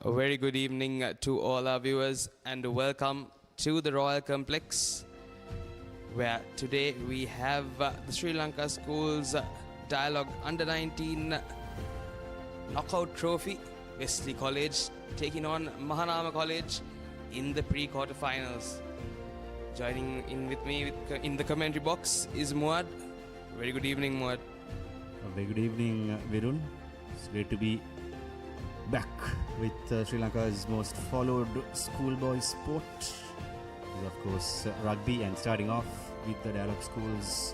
A very good evening to all our viewers and welcome to the Royal Complex, where today we have the Sri Lanka Schools Dialog Under-19 Knockout Trophy. Wesley College taking on Mahanama College in the pre-quarterfinals. Joining in with me in the commentary box is Muad. Very good evening, Muad. A very good evening, Virun. It's great to be back with Sri Lanka's most followed schoolboy sport is, of course, rugby, and starting off with the Dialog Schools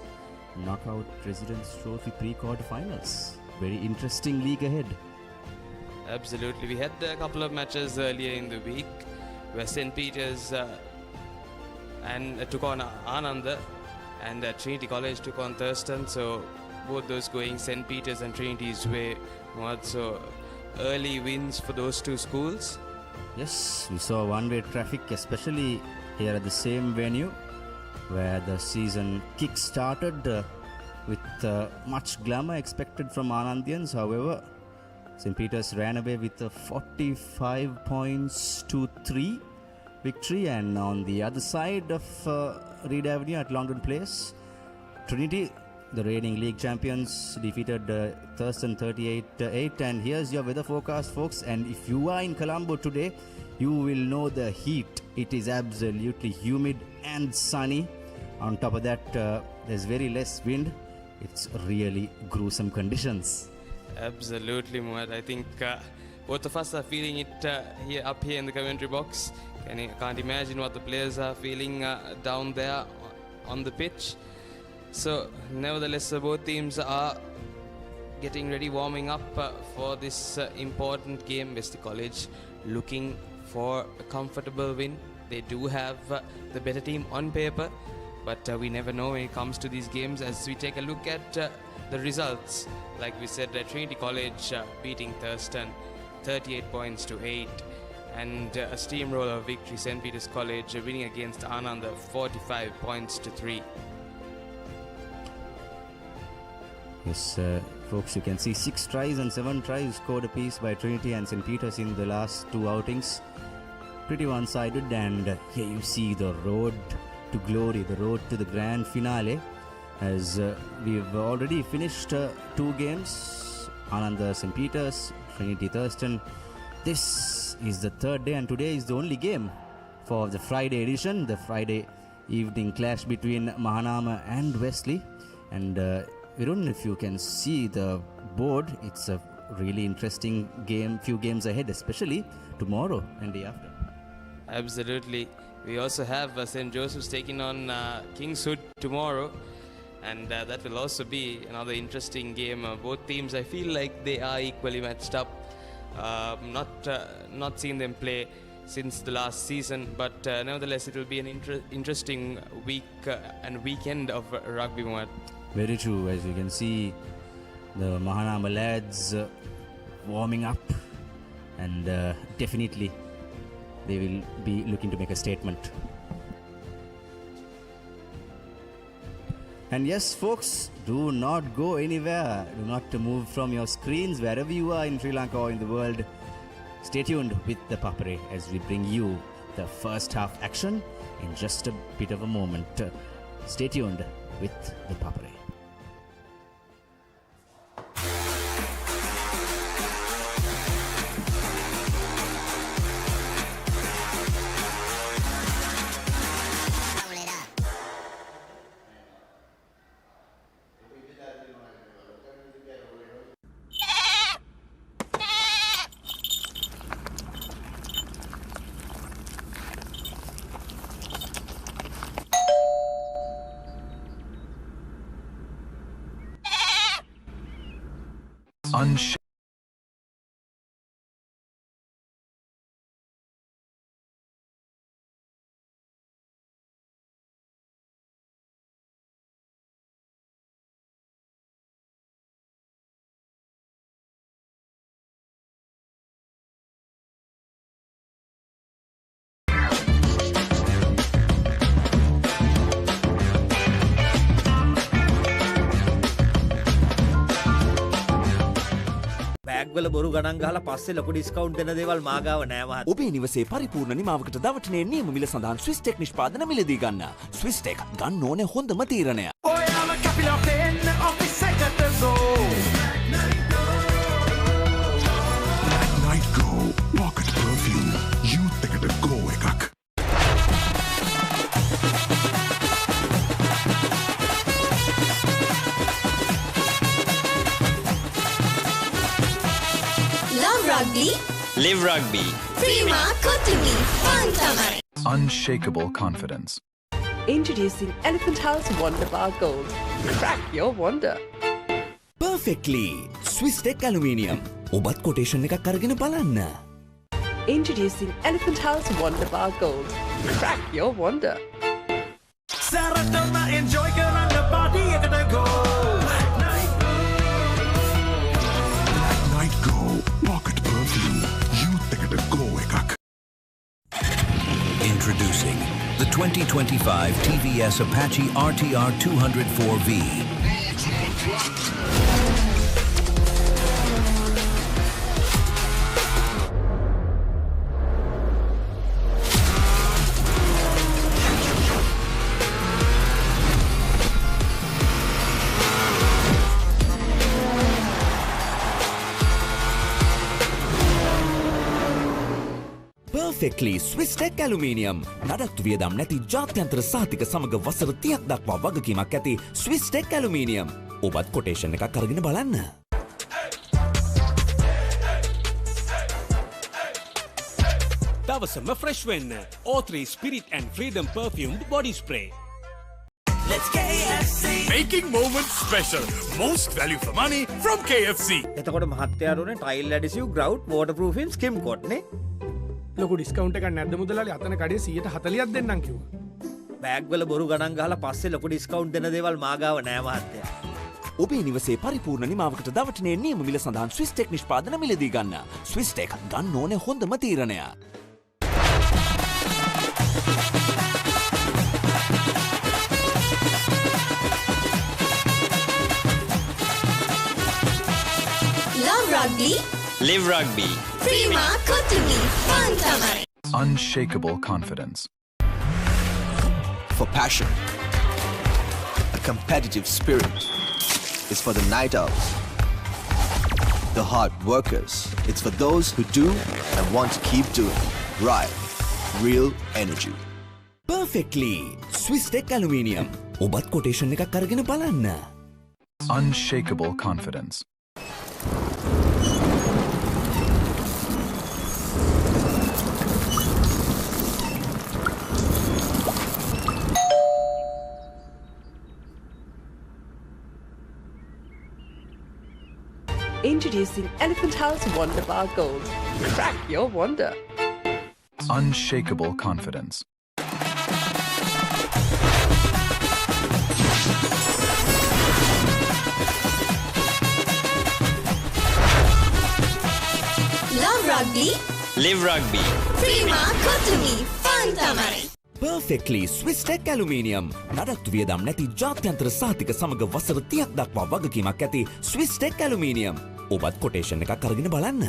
Knockout President's Trophy pre-quarterfinals. Very interesting league ahead. Absolutely. We had a couple of matches earlier in the week where St. Peter's took on Ananda and Trinity College took on Thurston. So both those going St. Peter's and Trinity's way. So early wins for those two schools. Yes, we saw one-way traffic, especially here at the same venue where the season kick-started with much glamour expected from Anandians. However, St. Peter's ran away with a 45 points to 3 victory, and on the other side of Reed Avenue at Longdon Place, Trinity, the reigning league champions, defeated Thurston 38-8. And here's your weather forecast, folks. And if you are in Colombo today, you will know the heat. It is absolutely humid and sunny. On top of that, there's very less wind. It's really gruesome conditions. Absolutely, Muad. I think both of us are feeling it up here in the commentary box. Can't imagine what the players are feeling down there on the pitch. So, nevertheless, both teams are getting ready, warming up for this important game. Wesley College looking for a comfortable win. They do have the better team on paper, but we never know when it comes to these games. As we take a look at the results, like we said, Trinity College beating Thurston 38 points to 8, and a steamroller victory, St. Peter's College winning against Ananda 45 points to 3. Yes, folks, you can see 6 tries and 7 tries scored apiece by Trinity and St. Peter's in the last 2 outings. Pretty one-sided, and here you see the road to glory, the road to the grand finale, as we've already finished 2 games, Ananda St. Peter's, Trinity Thurston. This is the 3rd day, and today is the only game for the Friday edition, the Friday evening clash between Mahanama and Wesley. And Virun, if you can see the board, it's a really interesting game, few games ahead, especially tomorrow and day after. Absolutely. We also have St. Joseph's taking on Kingswood tomorrow, and that will also be another interesting game. Both teams, I feel like they are equally matched up. Not seen them play since the last season, but nevertheless it will be an interesting week and weekend of rugby. Very true. As you can see, the Mahanama lads warming up, and definitely they will be looking to make a statement. And yes, folks, do not go anywhere. Do not move from your screens wherever you are in Sri Lanka or in the world. Stay tuned with the Papare as we bring you the first half action in just a bit of a moment. Stay tuned with the Papare. Bag වල බොරු ගණන් ගහලා පස්සේ ලොකු discount දෙන දේවල් මා ගාව නෑ මහත්තයා. ඔබේ නිවසේ පරිපූර්ණ නිමාවකට දවටනේ නියම මිල සඳහන් ස්විස් ටෙක් නිෂ්පාදන මිලදී ගන්න. ස්විස් ටෙක් ගන්න ඕනේ හොඳම තීරණය. ඔයාම කැපිලා පේන්න ඔෆිස් එකට ගෝ. Night Go Pocket Perfume Youth එකට go එකක්. Love rugby, Live rugby. Prima Kotumi, Fantamare. Unshakable confidence. Introducing Elephant House Wonder Bar Gold. Crack your wonder. Perfectly Swiss Tech Aluminium. ඔබත් quotation එකක් අරගෙන බලන්න. Introducing Elephant House Wonder Bar Gold. Crack your wonder. සැරටම enjoy කරන්න party එකට ගෝ. Night Go Pocket Perfume Youth එකට go එකක්. Introducing the 2025 TVS Apache RTR 204V. Perfectly Swiss Tech Aluminium. නඩත්තු වියදම් නැති ජාත්‍යන්තර සහතික සමග වසර 30ක් දක්වා වගකීමක් ඇති Swiss Tech Aluminium. ඔබත් කොටේෂන් එකක් අරගෙන බලන්න. දවසම ෆ්‍රෙෂ් වෙන්න. O3 Spirit and Freedom perfumed body spray. Let's KFC. Making moments special. Most value for money from KFC. එතකොට මහත්තයාට උනේ ටයිල් ඇඩිසිව් ග්‍රවුට් වෝටර්ප්‍රූෆින් ස්කිම් කොට් නේ. ලොකු ඩිස්කවුන්ට් එකක් නැද්ද මුදලාලි? අතන කඩේ 140ක් දෙන්නම් කිව්වා. බෑග් වල බොරු ගණන් ගහලා පස්සේ ලොකු ඩිස්කවුන්ට් දෙන දේවල් මා ගාව නෑ මහත්තයා. ඔබේ නිවසේ පරිපූර්ණ නිමාවකට දවටනේ නියම මිල සඳහන් ස්විස් ටෙක් නිෂ්පාදන මිලදී ගන්න. ස්විස් ටෙක් ගන්න ඕනේ හොඳම තීරණය. Love rugby, Live rugby. Prima Kotumi, Fantamare. Unshakable confidence. For passion, a competitive spirit is for the night owls, the hard workers. It's for those who do and want to keep doing. Right, real energy. Perfectly Swiss Tech Aluminium. ඔබත් quotation එකක් අරගෙන බලන්න. Unshakable confidence. Introducing Elephant House Wonder Bar Gold. Crack your wonder. Unshakable confidence. Love rugby, Live rugby. Prima Kotumi, Fantamare. Perfectly Swiss Tech Aluminium. නඩත්තු වියදම් නැති ජාත්‍යන්තර සහතික සමග වසර 30ක් දක්වා වගකීමක් ඇති Swiss Tech Aluminium. ඔබත් කොටේෂන් එකක් අරගෙන බලන්න.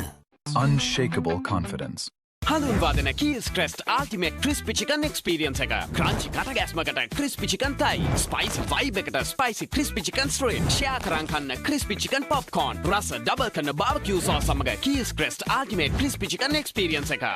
Unshakable confidence. හඳුන්වාදන Keys Crest Ultimate Crispy Chicken Experience එක. Crunchy කටගැස්මකට Crispy Chicken Thai, Spicy Vibe එකට Spicy Crispy Chicken Strip, share කරන් කන්න Crispy Chicken Popcorn, රස ඩබල් කරන barbecue sauce සමග Keys Crest Ultimate Crispy Chicken Experience එක.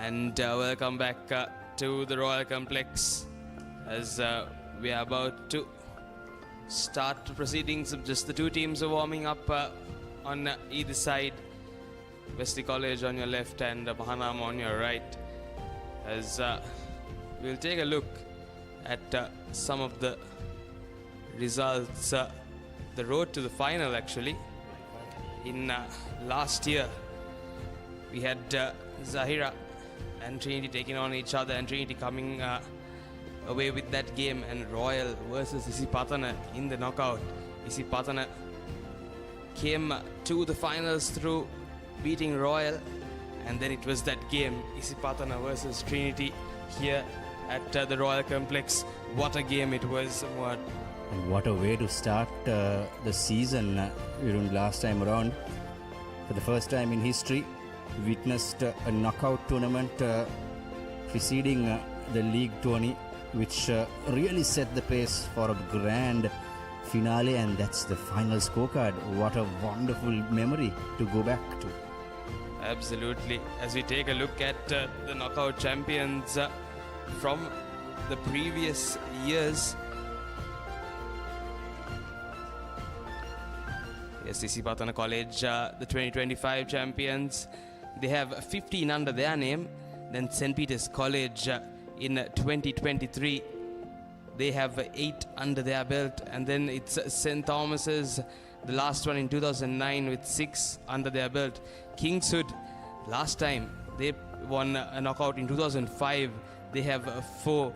And welcome back to the Royal Complex as we are about to start the proceedings of just the two teams are warming up on either side. Wesley College on your left and Mahanama on your right. As we'll take a look at some of the results, the road to the final actually. In last year, we had Zahira and Trinity taking on each other, and Trinity coming away with that game, and Royal versus Isipatana in the knockout. Isipatana came to the finals through beating Royal, and then it was that game, Isipatana versus Trinity, here at the Royal Complex. What a game it was. And what a way to start the season. Last time around, for the first time in history, witnessed a knockout tournament preceding the league tourney, which really set the pace for a grand finale, and that's the final scorecard. What a wonderful memory to go back to. Absolutely. As we take a look at the knockout champions from the previous years. Yes, Isipatana College, the 2025 champions, they have 15 under their name. Then St. Peter's College in 2023, they have 8 under their belt. And then it's St. Thomas's, the last one in 2009 with 6 under their belt. Kingswood, last time they won a knockout in 2005. They have 4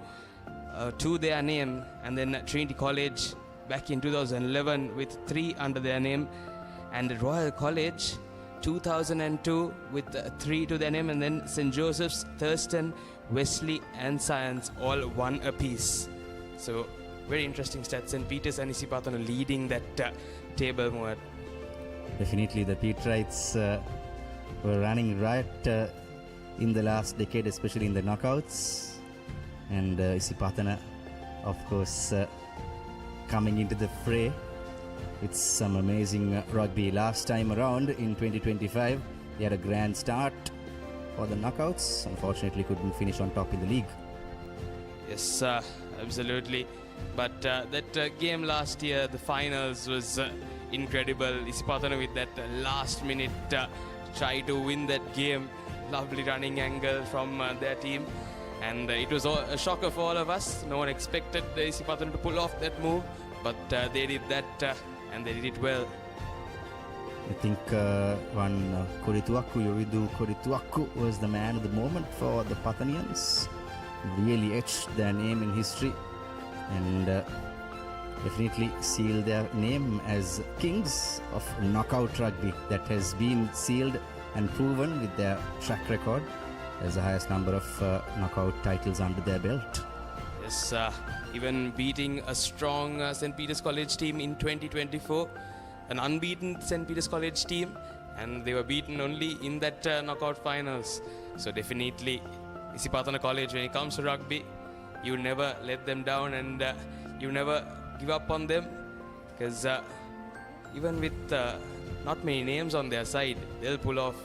to their name. And then Trinity College back in 2011 with 3 under their name. And Royal College 2002 with 3 to their name. And then St. Joseph's, Thurston, Wesley and Science all 1 apiece. So very interesting stats. St. Peter's and Isipatana leading that table, Muad. Definitely the Peterites were running riot in the last decade, especially in the knockouts. And Isipatana, of course, coming into the fray with some amazing rugby. Last time around in 2025, they had a grand start for the knockouts. Unfortunately, couldn't finish on top in the league. Yes, absolutely. But that game last year, the finals, was incredible. Isipatana with that last minute try to win that game. Lovely running angle from their team. And it was a shocker for all of us. No one expected Isipatana to pull off that move. But they did that and they did it well. I think one Korituaku, Yoridu Korituaku, was the man of the moment for the Pathanians. Really etched their name in history and definitely sealed their name as kings of knockout rugby. That has been sealed and proven with their track record as the highest number of knockout titles under their belt. Yes, even beating a strong St. Peter's College team in 2024, an unbeaten St. Peter's College team, and they were beaten only in that knockout finals. So definitely Isipatana College, when it comes to rugby, you never let them down and you never give up on them, because even with not many names on their side, they'll pull off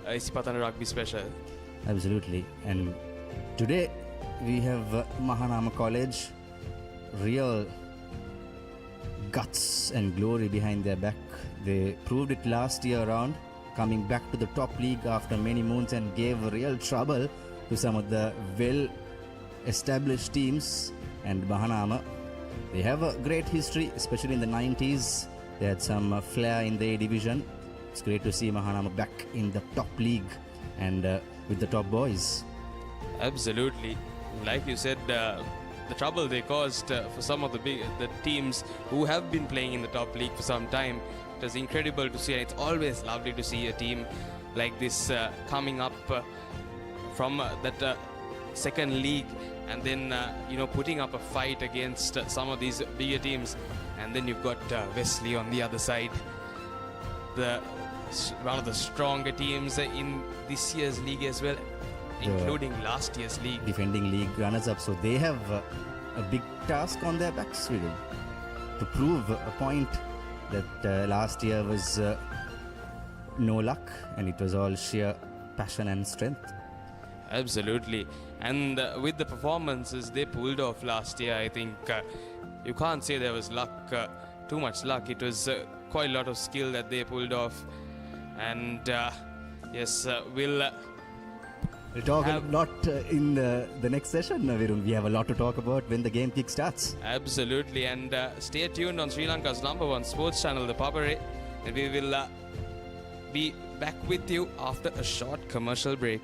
Isipatana Rugby special. Absolutely. And today we have Mahanama College, real guts and glory behind their back. They proved it last year around, coming back to the top league after many moons, and gave real trouble to some of the well-established teams. And Mahanama, they have a great history, especially in the 90s. They had some flair in the A division. It's great to see Mahanama back in the top league and with the top boys. Absolutely. Like you said, the trouble they caused for some of the teams who have been playing in the top league for some time. It was incredible to see, and it's always lovely to see a team like this coming up from that second league, and then putting up a fight against some of these bigger teams. And then you've got Wesley on the other side, one of the stronger teams in this year's league as well, including last year's league. Defending league runners-up, so they have a big task on their backs, really, to prove a point that last year was no luck, and it was all sheer passion and strength. Absolutely. And with the performances they pulled off last year, I think you can't say there was luck, too much luck. It was quite a lot of skill that they pulled off. And yes, we'll talk a lot in the next session, Virun. We have a lot to talk about when the game kick starts. Absolutely. And stay tuned on Sri Lanka's #1 sports channel, ThePapare. And we will be back with you after a short commercial break.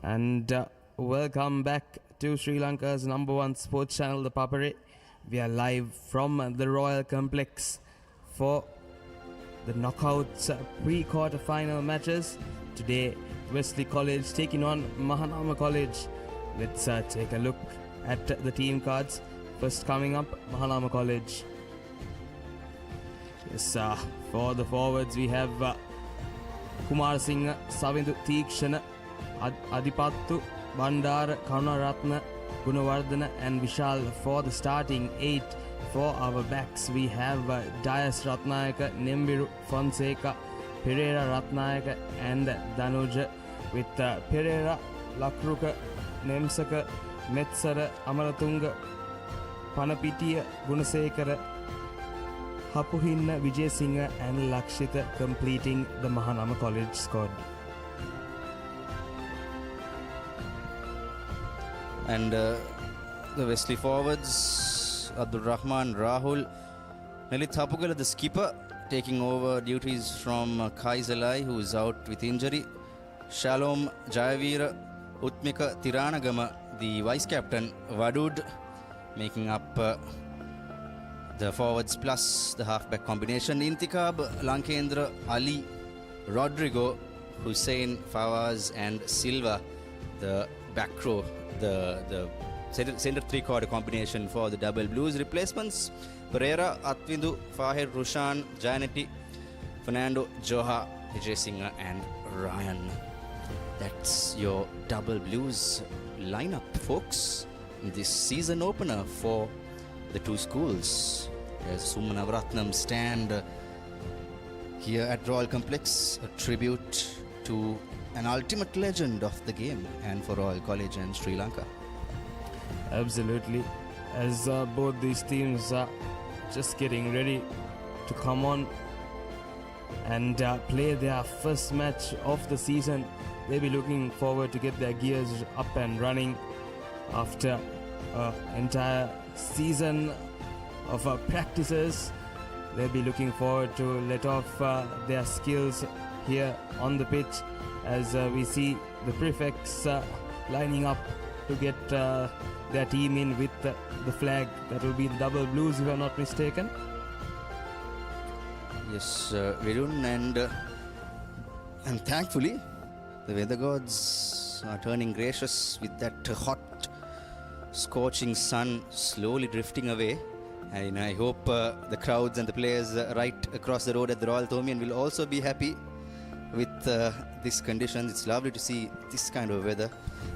And welcome back to Sri Lanka's #1 sports channel, ThePapare. We are live from the Royal Complex for the knockouts pre-quarter final matches. Today, Wesley College taking on Mahanama College. Let's take a look at the team cards. First coming up, Mahanama College. Yes, for the forwards we have Kumar Singh, Savindu Teekshana, Adipattu, Bandara, Karunaratna, Gunawardana and Vishal. For the starting 8. For our backs we have Dias Ratnayaka, Nembiru, Fonseca, Pereira Ratnayaka and Danuja, with Pereira, Lakruka, Nemsaka, Metsara, Amaratunga, Panapitiya, Gunasekara, Hapuhinna, Vijay Singha and Lakshita completing the Mahanama College squad. And the Wesley forwards, Abdul Rahman, Rahul, Nelit Hapugala, the skipper, taking over duties from Kaisalai, who is out with injury. Shalom Jayavira, Utmika Tiranagama, the vice captain, Vadud, making up the forwards plus the halfback combination. Intikab, Lankendra, Ali, Rodrigo, Hussein, Fawaz and Silva, the back row, the center three-quarter combination for the double blues. Replacements: Pereira, Atvindu, Fahir, Rushan, Janeti, Fernando, Joha, Vijay Singha and Ryan. That's your double blues lineup, folks, in this season opener for the two schools. There's Sumanavaratnam stand here at Royal Complex, a tribute to an ultimate legend of the game and for Royal College and Sri Lanka. Absolutely, as both these teams are just getting ready to come on and play their first match of the season. They'll be looking forward to get their gears up and running after an entire season of practices. They'll be looking forward to let off their skills here on the pitch, as we see the prefects lining up to get their team in with the flag. That will be the double blues, if I'm not mistaken. Yes, Virun, and thankfully the weather gods are turning gracious with that hot, scorching sun slowly drifting away. And I hope the crowds and the players right across the road at the Royal Thomian will also be happy with these conditions. It's lovely to see this kind of weather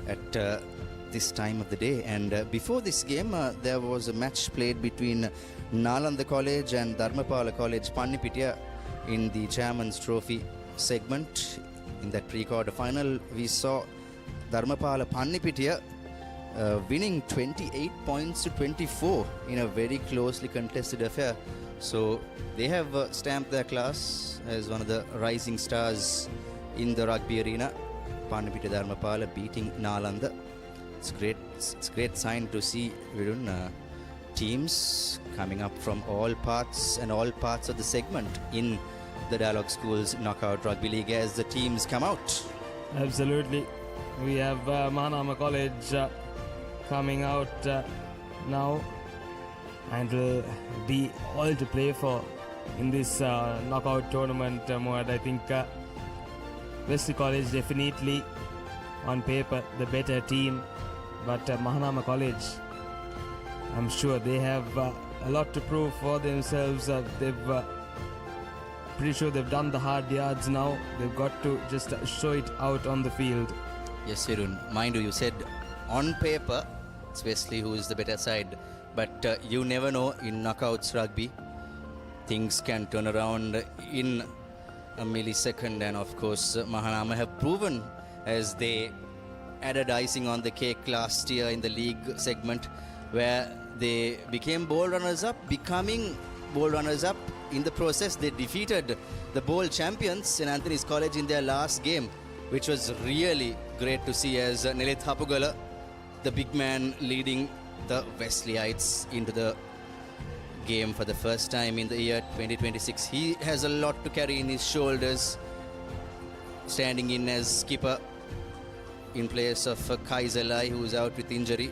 at this time of the day. And before this game, there was a match played between Nalanda College and Dharmapala College, Pannipitiya, in the Chairman's Trophy segment. In that pre-quarter final, we saw Dharmapala Pannipitiya winning 28 points to 24 in a very closely contested affair. So they have stamped their class as one of the rising stars in the rugby arena. Pannipitiya Dharmapala beating Nalanda. It's a great sign to see, Virun, teams coming up from all parts of the segment in the Dialog Schools Knockout Rugby League as the teams come out. Absolutely. We have Mahanama College coming out now, and will be all to play for in this knockout tournament. Mohad, I think Wesley College definitely on paper the better team, but Mahanama College, I'm sure they have a lot to prove for themselves. They've pretty sure they've done the hard yards now. They've got to just show it out on the field. Yes, Virun. Mind you, you said on paper it's Wesley who is the better side, but you never know in knockouts rugby. Things can turn around in a millisecond, and of course Mahanama have proven, as they added icing on the cake last year in the league segment, where they became bowl runners-up, becoming bowl runners-up. In the process, they defeated the bowl champions, St. Anthony's College, in their last game, which was really great to see, as Nelit Hapugala, the big man, leading the Wesleyites into the game for the first time in the year 2026. He has a lot to carry in his shoulders standing in as skipper in place of Kaiselai, who is out with injury.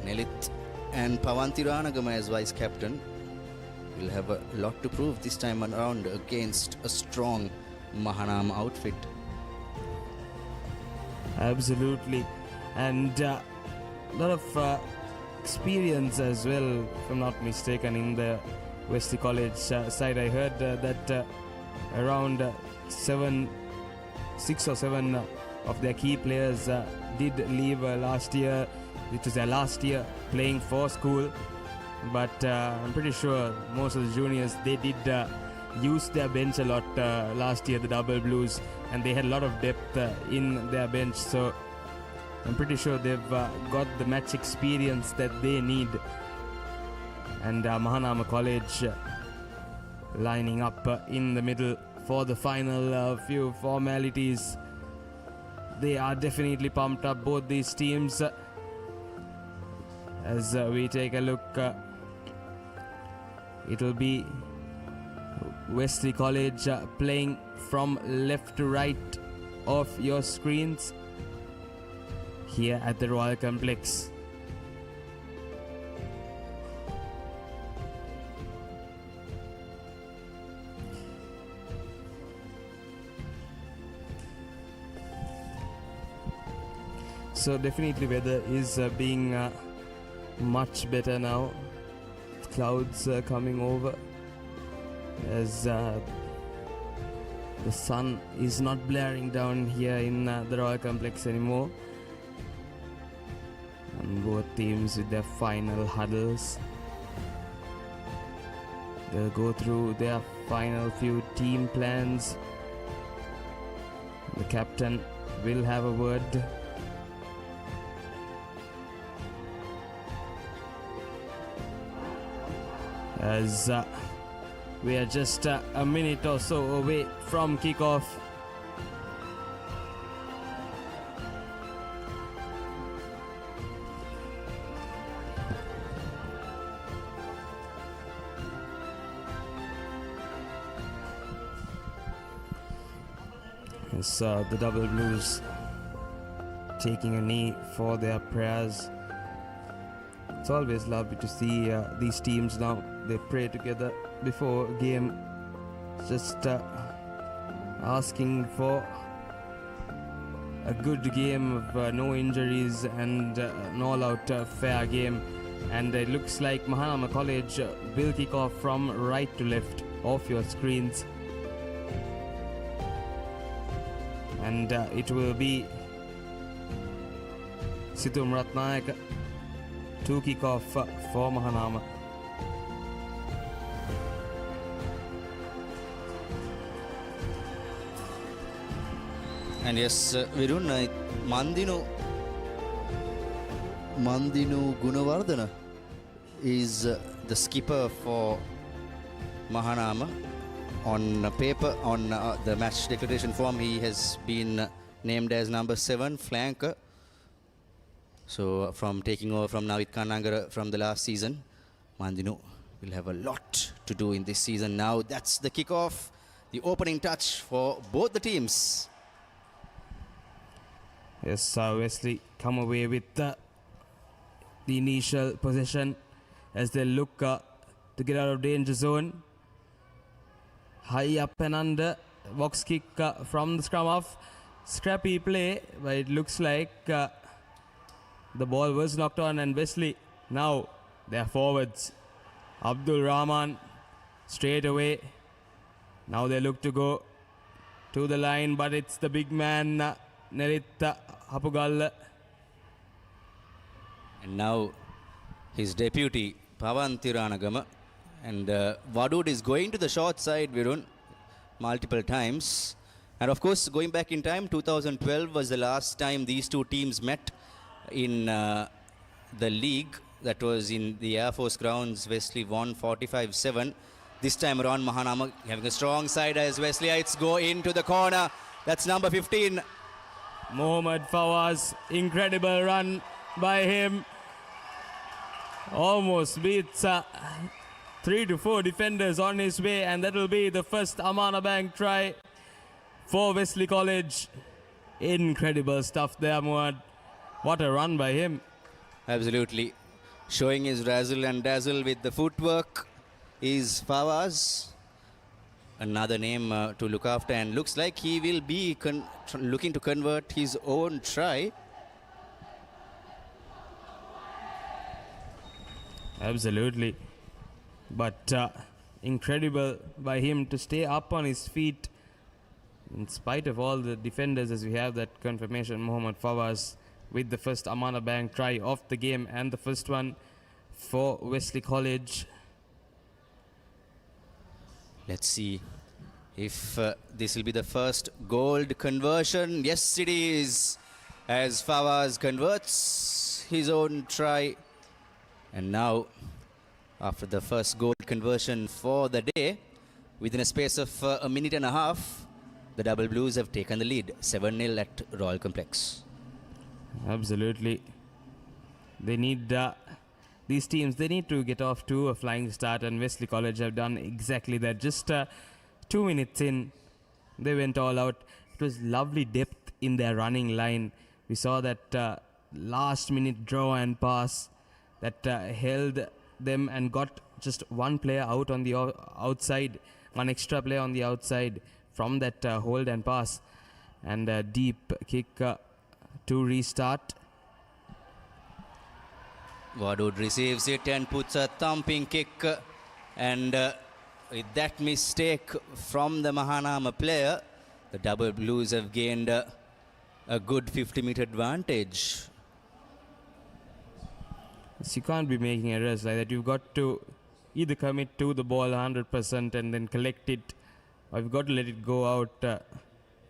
Nelith and Pawantiranagama as vice captain will have a lot to prove this time around against a strong Mahanama outfit. Absolutely. And a lot of experience as well, if I'm not mistaken, in the Wesley College side. I heard that around 6 or 7 of their key players did leave last year. It was their last year playing for school. But I'm pretty sure most of the juniors, they did use their bench a lot last year, the Double Blues, and they had a lot of depth in their bench. So I'm pretty sure they've got the match experience that they need. And Mahanama College lining up in the middle for the final few formalities. They are definitely pumped up, both these teams. As we take a look, it will be Wesley College playing from left to right of your screens here at the Royal Complex. So definitely weather is being much better now. Clouds coming over as the sun is not blaring down here in the Royal Complex anymore. And both teams with their final huddles. They'll go through their final few team plans. The captain will have a word. As we are just a minute or so away from kickoff. It's the Double Blues taking a knee for their prayers. It's always lovely to see these teams now. They pray together before a game, just asking for a good game of no injuries and an all-out fair game. And it looks like Mahanama College will kick off from right to left of your screens. And it will be Situm Ratnayaka to kick off for Mahanama. And yes, Virun, Mandinu Gunawardana is the skipper for Mahanama. On paper, on the match declaration form, he has been named as number 7 flanker. So from taking over from Navit Kanangara from the last season, Mandinu will have a lot to do in this season. Now that's the kickoff, the opening touch for both the teams. Yes, Wesley come away with the initial possession as they look to get out of danger zone. High up and under, box kick from the scrum off. Scrappy play, but it looks like the ball was knocked on, and Wesley now they are forwards. Abdul Rahman straight away. Now they look to go to the line, but it's the big man Nerita Hapugalla. And now his deputy Pawantiranagama. And Wadud is going to the short side, Virun, multiple times. And of course, going back in time, 2012 was the last time these two teams met in the league. That was in the Air Force grounds. Wesley won 45-7. This time around, Mahanama having a strong side as Wesley Heights go into the corner. That's number 15. Mohammad Fawaz, incredible run by him. Almost beats 3 to 4 defenders on his way, and that will be the first Amana Bank try for Wesley College. Incredible stuff there, Muad. What a run by him. Absolutely. Showing his razzle and dazzle with the footwork is Fawaz. Another name to look after, and looks like he will be looking to convert his own try. Absolutely. But incredible by him to stay up on his feet in spite of all the defenders, as we have that confirmation. Mohammad Fawaz with the first Amana Bank try of the game, and the first one for Wesley College. Let's see if this will be the first gold conversion. Yes, it is, as Fawaz converts his own try. And now, after the first goal conversion for the day, within a space of a minute and a half, the Double Blues have taken the lead, 7-0 at Royal Complex. Absolutely. They need, these teams, they need to get off to a flying start, and Wesley College have done exactly that. Just 2 minutes in, they went all out. It was lovely depth in their running line. We saw that last minute draw and pass that held them and got just one player out on the outside, one extra player on the outside from that hold and pass, and a deep kick to restart. Wadud receives it and puts a thumping kick, and with that mistake from the Mahanama player, the Double Blues have gained a good 50-meter advantage. So you can't be making errors like that. You've got to either commit to the ball 100% and then collect it, or you've got to let it go out.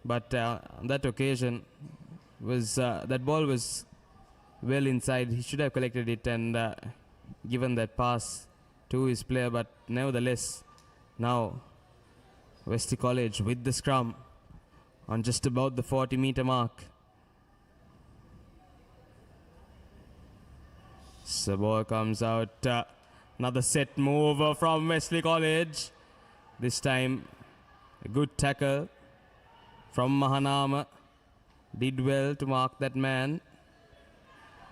But on that occasion, was that ball was well inside. He should have collected it and given that pass to his player. But nevertheless, now Wesley College with the scrum on just about the 40-meter mark. So ball comes out. Another set move from Wesley College. This time, a good tackle from Mahanama. Did well to mark that man.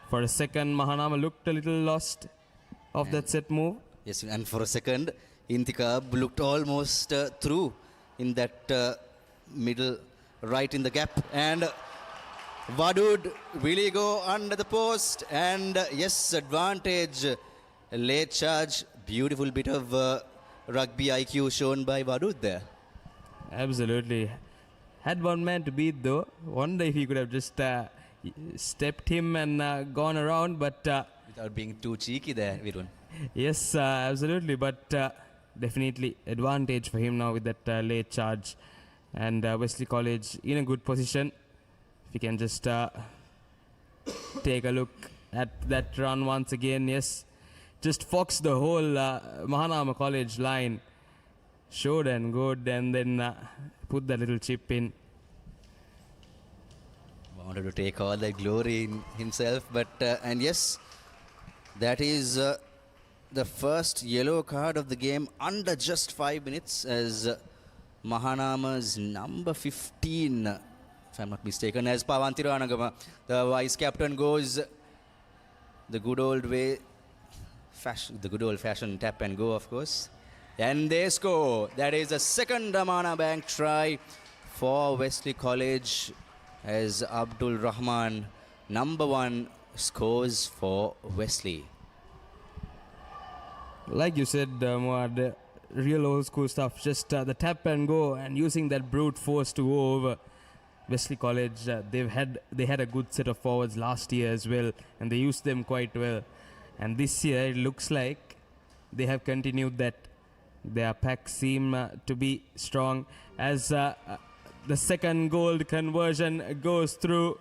For a second, Mahanama looked a little lost of that set move. Yes, and for a second, Intikab looked almost through in that middle, right in the gap. And Wadud will go under the post, and yes, advantage, late charge. Beautiful bit of rugby IQ shown by Wadud there. Absolutely. Had one man to beat though. Wonder if he could have just stepped him and gone around, but without being too cheeky there, Virun. Yes, absolutely, but definitely advantage for him now with that late charge, and Wesley College in a good position. We can just take a look at that run once again. Yes, just foxed the whole Mahanama College line. Showed and good, and then put that little chip in. Wanted to take all the glory in himself, but and yes, that is the first yellow card of the game under just 5 minutes, as Mahanama's number 15, if I'm not mistaken, as Pavantiranagama, the vice captain, goes the good old way, the good old fashioned tap and go, of course, and they score. That is the second Amana Bank try for Wesley College, as Abdul Rahman, number 1, scores for Wesley. Like you said, Muad, real old school stuff. Just the tap and go, and using that brute force to go over. Wesley College, they had a good set of forwards last year as well, and they used them quite well. And this year, it looks like they have continued that. Their pack seem to be strong, as the second gold conversion goes through.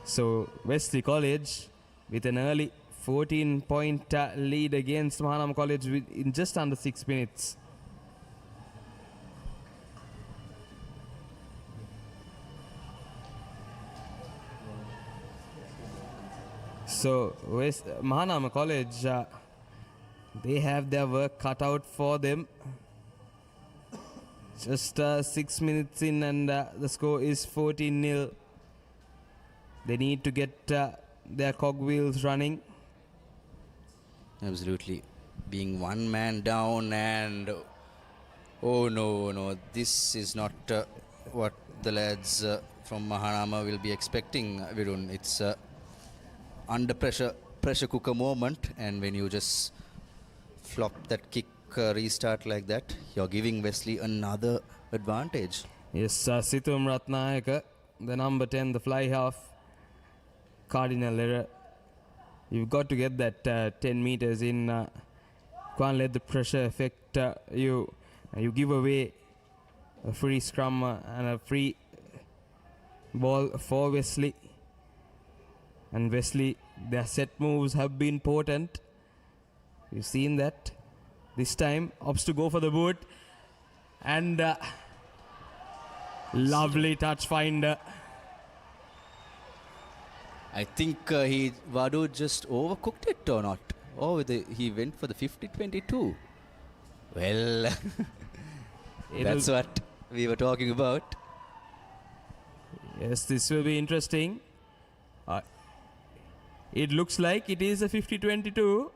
So Wesley College with an early 14-point lead against Mahanama College in just under 6 minutes. So Mahanama College, they have their work cut out for them. Just 6 minutes in and the score is 14-0. They need to get their cogwheels running. Absolutely. Being one man down and... Oh no, this is not what the lads from Mahanama will be expecting, Virun. It's under pressure cooker moment, and when you just flop that kick restart like that, you're giving Wesley another advantage. Yes, Situm Ratnayaka, the number 10, the fly half, cardinal error. You've got to get that 10 meters in. Can't let the pressure affect you. You give away a free scrum and a free ball for Wesley. And Wesley, their set moves have been potent. You've seen that. This time, opts to go for the boot. And lovely touch finder. I think Vadu just overcooked it or not. Oh, he went for the 50-22. Well, that's what we were talking about. Yes, this will be interesting. It looks like it is a 50-22.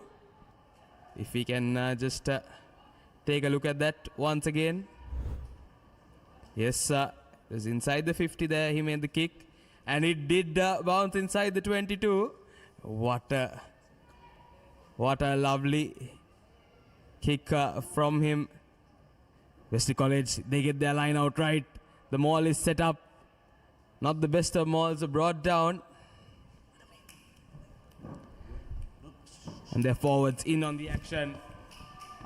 If we can just take a look at that once again. Yes, it was inside the 50 there. He made the kick. And it did bounce inside the 22. What a lovely kick from him. Wesley College, they get their line out right. The maul is set up. Not the best of mauls are brought down. And their forwards in on the action.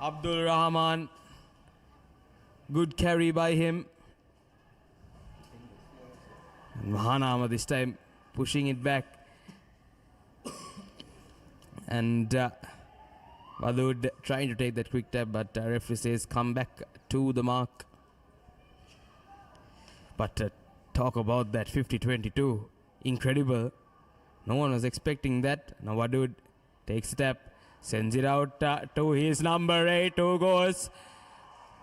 Abdul Rahman. Good carry by him. And Mahanama this time pushing it back. And Wadud trying to take that quick tap, but referee says come back to the mark. But talk about that 50-22. Incredible. No one was expecting that. Now Wadud takes a tap, sends it out to his number 8, who goes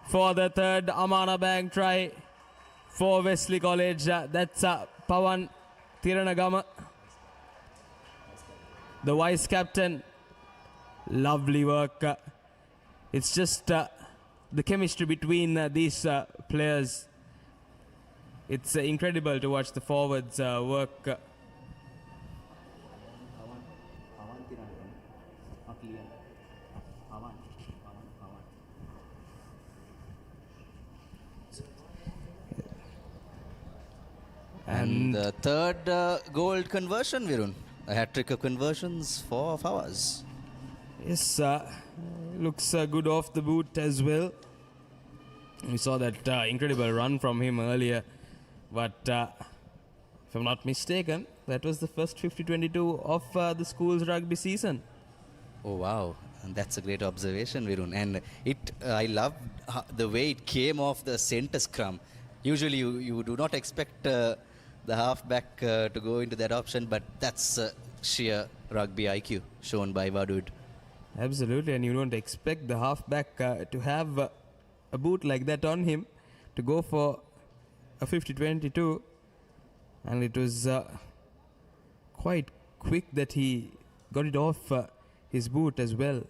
for the third Amana Bank try for Wesley College. That's Pawan Tiranagama, the vice captain. Lovely work. It's just the chemistry between these players. It's incredible to watch the forwards work. And the third goal conversion, Virun. A hat-trick of conversions for Fawaz. Yes, looks good off the boot as well. We saw that incredible run from him earlier. But if I'm not mistaken, that was the first 50-22 of the school's rugby season. Oh, wow. And that's a great observation, Virun. And I love the way it came off the center scrum. Usually you do not expect the halfback to go into that option, but that's sheer rugby IQ shown by Wadud. Absolutely, and you don't expect the halfback to have a boot like that on him to go for a 50-22, and it was quite quick that he got it off his boot as well.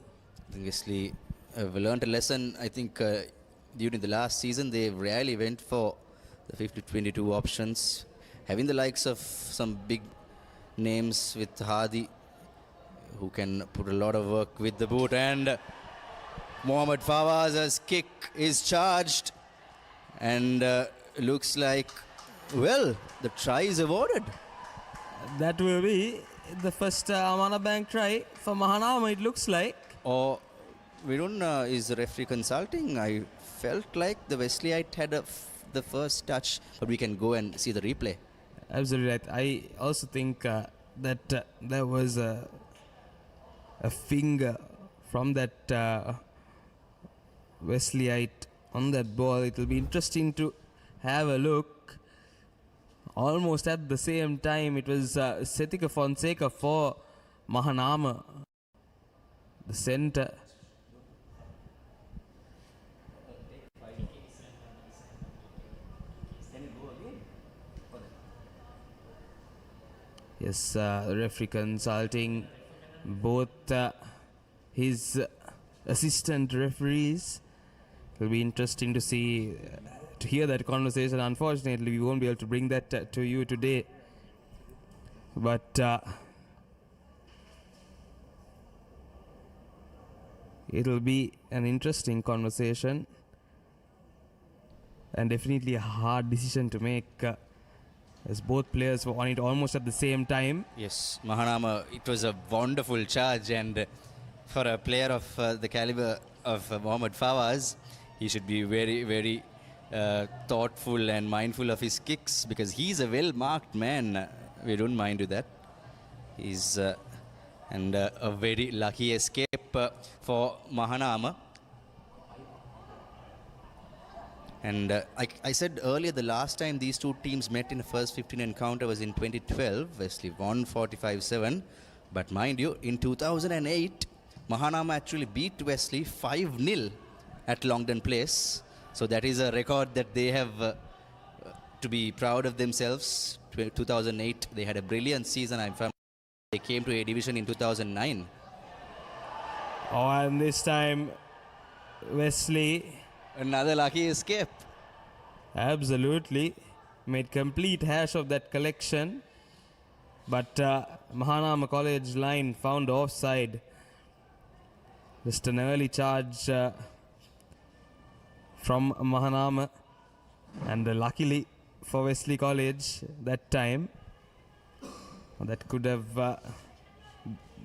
Obviously, we learned a lesson. I think during the last season they rarely went for the 50-22 options. Having the likes of some big names with Hadi, who can put a lot of work with the boot, and Mohammad Fawaz's kick is charged, and looks like, well, the try is awarded. That will be the first Amana Bank try for Mahanama, it looks like. Or Virun, is the referee consulting? I felt like the Wesleyite had the first touch, but we can go and see the replay. Absolutely right. I also think that there was a finger from that Wesleyite on that ball. It will be interesting to have a look. Almost at the same time, it was Setika Fonseca for Mahanama, the center. Yes, referee consulting both his assistant referees. It will be interesting to see, to hear that conversation. Unfortunately, we won't be able to bring that to you today. But it'll be an interesting conversation and definitely a hard decision to make as both players were on it almost at the same time. Yes, Mahanama, it was a wonderful charge, and for a player of the caliber of Mohammad Fawaz, he should be very, very thoughtful and mindful of his kicks, because he's a well-marked man. We don't mind with that. He's and a very lucky escape for Mahanama. And I said earlier, the last time these two teams met in the first 15 encounter was in 2012. Wesley won 45-7. But mind you, in 2008, Mahanama actually beat Wesley 5-0 at Longdon Place. So that is a record that they have to be proud of themselves. 2008, they had a brilliant season. They came to A Division in 2009. Oh, and this time, Wesley... Another lucky escape. Absolutely. Made complete hash of that collection. But Mahanama College line found offside. Just an early charge from Mahanama. And luckily for Wesley College that time, that could have...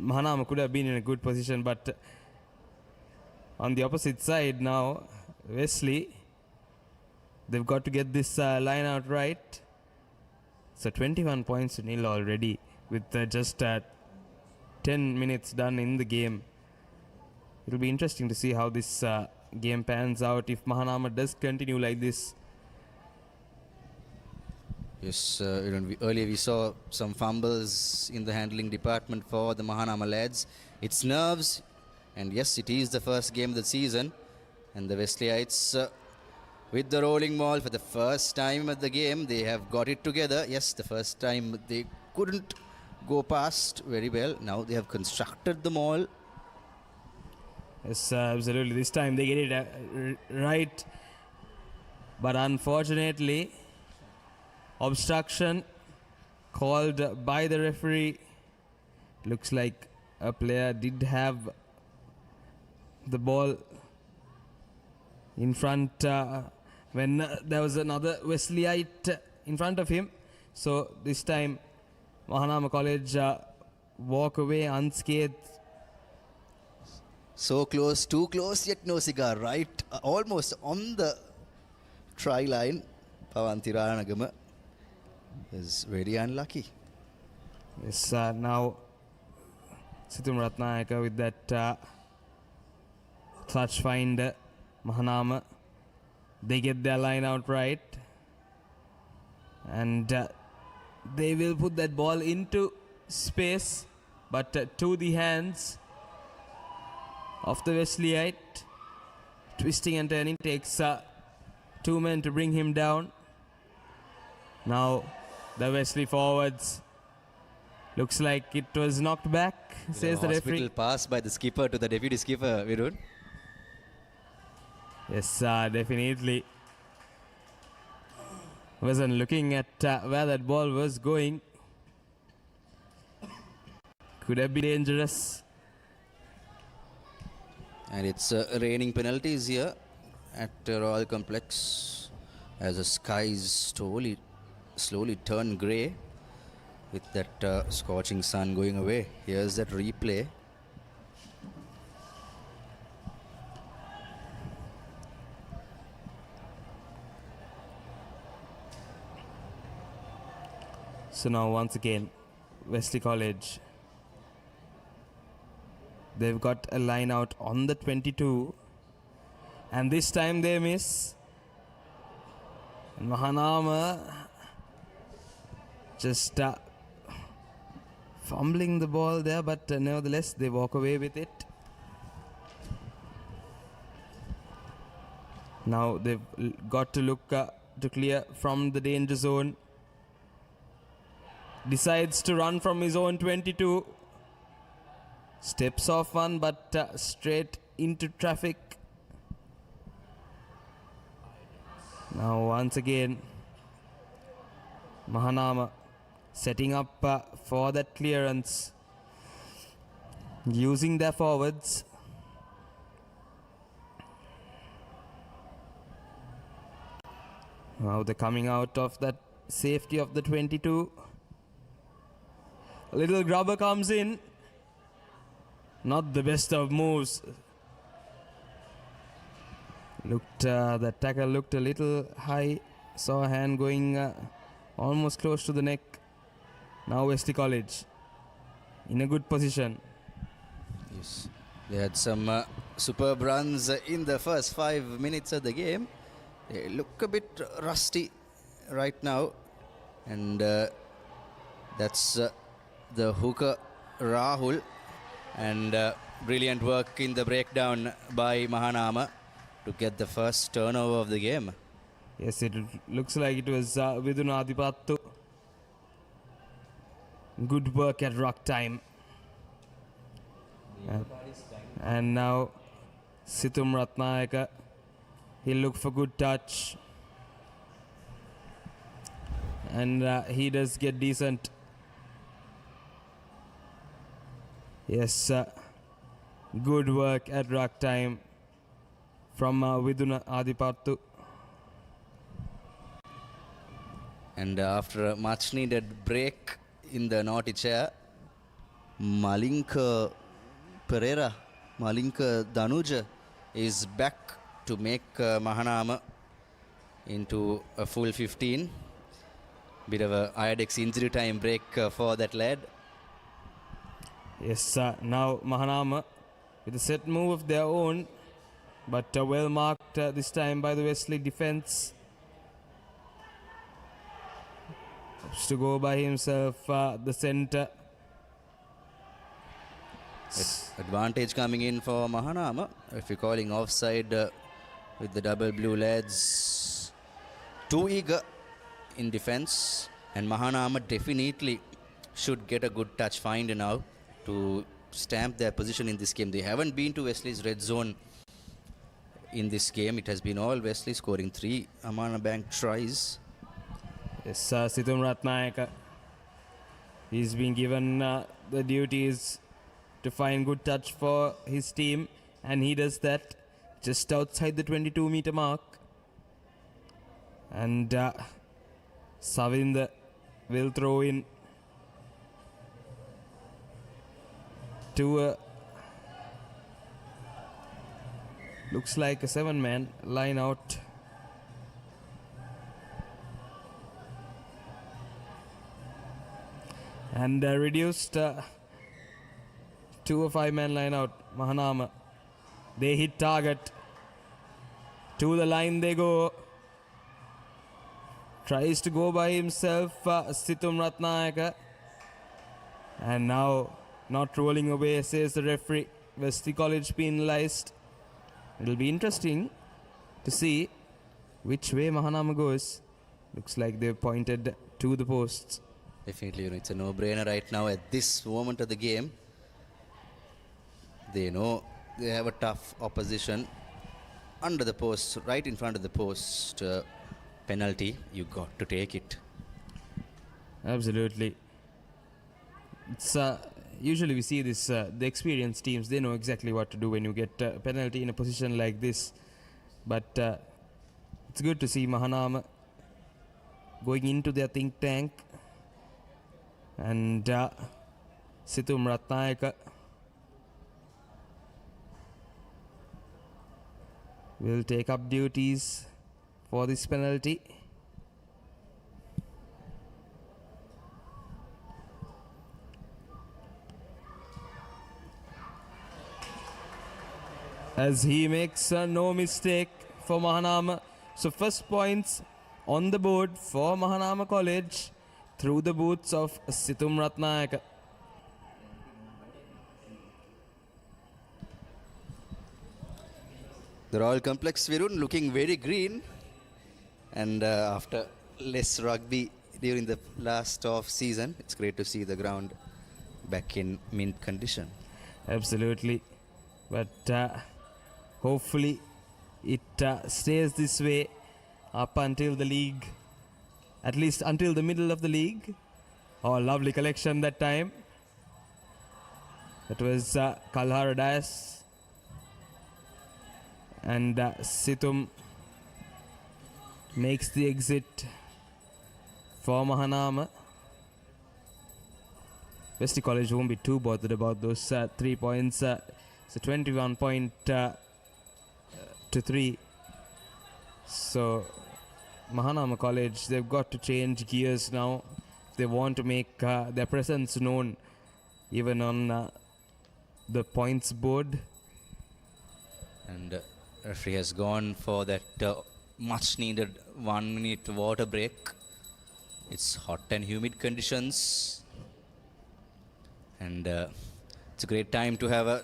Mahanama could have been in a good position, but on the opposite side now, Wesley, they've got to get this line out right. So 21 points to nil already with just 10 minutes done in the game. It'll be interesting to see how this game pans out if Mahanama does continue like this. Yes, earlier we saw some fumbles in the handling department for the Mahanama lads. It's nerves, and yes, it is the first game of the season. And the Wesleyites, with the rolling ball for the first time at the game, they have got it together. Yes, the first time they couldn't go past very well. Now they have constructed the maul. Yes, absolutely. This time they get it right. But unfortunately, obstruction called by the referee. Looks like a player did have the ball in front when there was another Wesleyite in front of him. So this time Mahanama College walk away unscathed. So close, too close, yet no cigar. Right, almost on the try line. Pawanti Ranagama is very unlucky. Yes, now Situm Ratnayaka with that clutch find. Mahanama, they get their line out right, and they will put that ball into space, but to the hands of the Wesleyite. Twisting and turning takes 2 men to bring him down. Now the Wesley forwards, looks like it was knocked back, says the referee. Hospital pass by the skipper to the deputy skipper, Virun. Yes, definitely. Wasn't looking at where that ball was going. Could have been dangerous. And it's raining penalties here at Royal Complex as the skies slowly turn grey with that scorching sun going away. Here's that replay. So now once again, Wesley College, they've got a line out on the 22, and this time they miss. And Mahanama just fumbling the ball there, but nevertheless they walk away with it. Now they've got to look to clear from the danger zone. decides to run from his own 22. Steps off one, but straight into traffic. Now once again, Mahanama setting up for that clearance, using their forwards. Now they're coming out of that safety of the 22. A little grubber comes in. Not the best of moves. The tackle looked a little high. Saw a hand going almost close to the neck. Now Wesley College in a good position. Yes, they had some superb runs in the first 5 minutes of the game. They look a bit rusty right now, and that's the hooker Rahul, and brilliant work in the breakdown by Mahanama to get the first turnover of the game. Yes, it looks like it was Viduna Adipattu. Good work at rock time. And now Situm Ratnayaka, he'll look for good touch. And he does get decent. Yes, good work at rock time from Viduna Adipattu. And after a much needed break in the naughty chair, Malinka Danuja is back to make Mahanama into a full 15. Bit of a IADX injury time break for that lad. Yes, now Mahanama with a set move of their own, but well marked this time by the Wesley defense. Has to go by himself, the center. Advantage coming in for Mahanama. If you're calling offside with the double blue lads, too eager in defense, and Mahanama definitely should get a good touch find now to stamp their position in this game. They haven't been to Wesley's red zone in this game. It has been all Wesley scoring 3 Amana Bank tries. Yes, Situm Ratnayaka. He's been given the duties to find good touch for his team, and he does that just outside the 22-meter mark. And Savinda will throw in to looks like a 7-man line out. And reduced to a 5-man line out. Mahanama, they hit target. To the line they go. Tries to go by himself, Situm Ratnayaka. And now not rolling away, says the referee. Wesley College penalized. It'll be interesting to see which way Mahanama goes. Looks like they've pointed to the posts. Definitely, it's a no-brainer right now at this moment of the game. They know they have a tough opposition under the post, right in front of the post. Penalty, you got to take it. Absolutely. It's usually we see this, the experienced teams, they know exactly what to do when you get a penalty in a position like this. But it's good to see Mahanama going into their think tank. And Situm Ratnayaka will take up duties for this penalty. As he makes no mistake for Mahanama. So first points on the board for Mahanama College through the boots of Situm Ratnayaka. The Royal Complex Virun looking very green, and after less rugby during the last off season. It's great to see the ground back in mint condition. Absolutely. But hopefully it stays this way up until the league, at least until the middle of the league. Oh, lovely collection that time. That was Kalhara Dias and Situm makes the exit for Mahanama. Wesley College won't be too bothered about those 3 points. So 21 point to 3. So Mahanama College, they've got to change gears now if they want to make their presence known even on the points board. And referee has gone for that much needed 1 minute water break. It's hot and humid conditions, and it's a great time to have a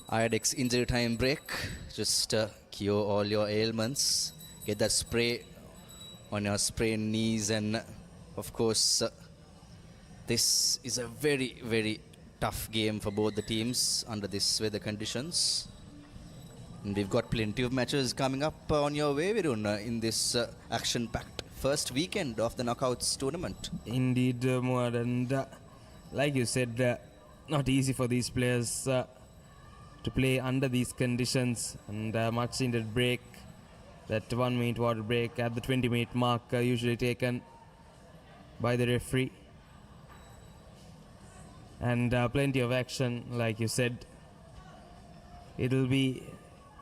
IADX injury time break. Just cure all your ailments, get that spray on your sprained knees, and of course this is a very, very tough game for both the teams under this weather conditions. And we've got plenty of matches coming up on your way, Virun, in this action-packed first weekend of the Knockouts tournament. Indeed, Muad, and like you said, not easy for these players to play under these conditions, and much needed break. That 1 minute water break at the 20-minute mark usually taken by the referee. And plenty of action, like you said. It'll be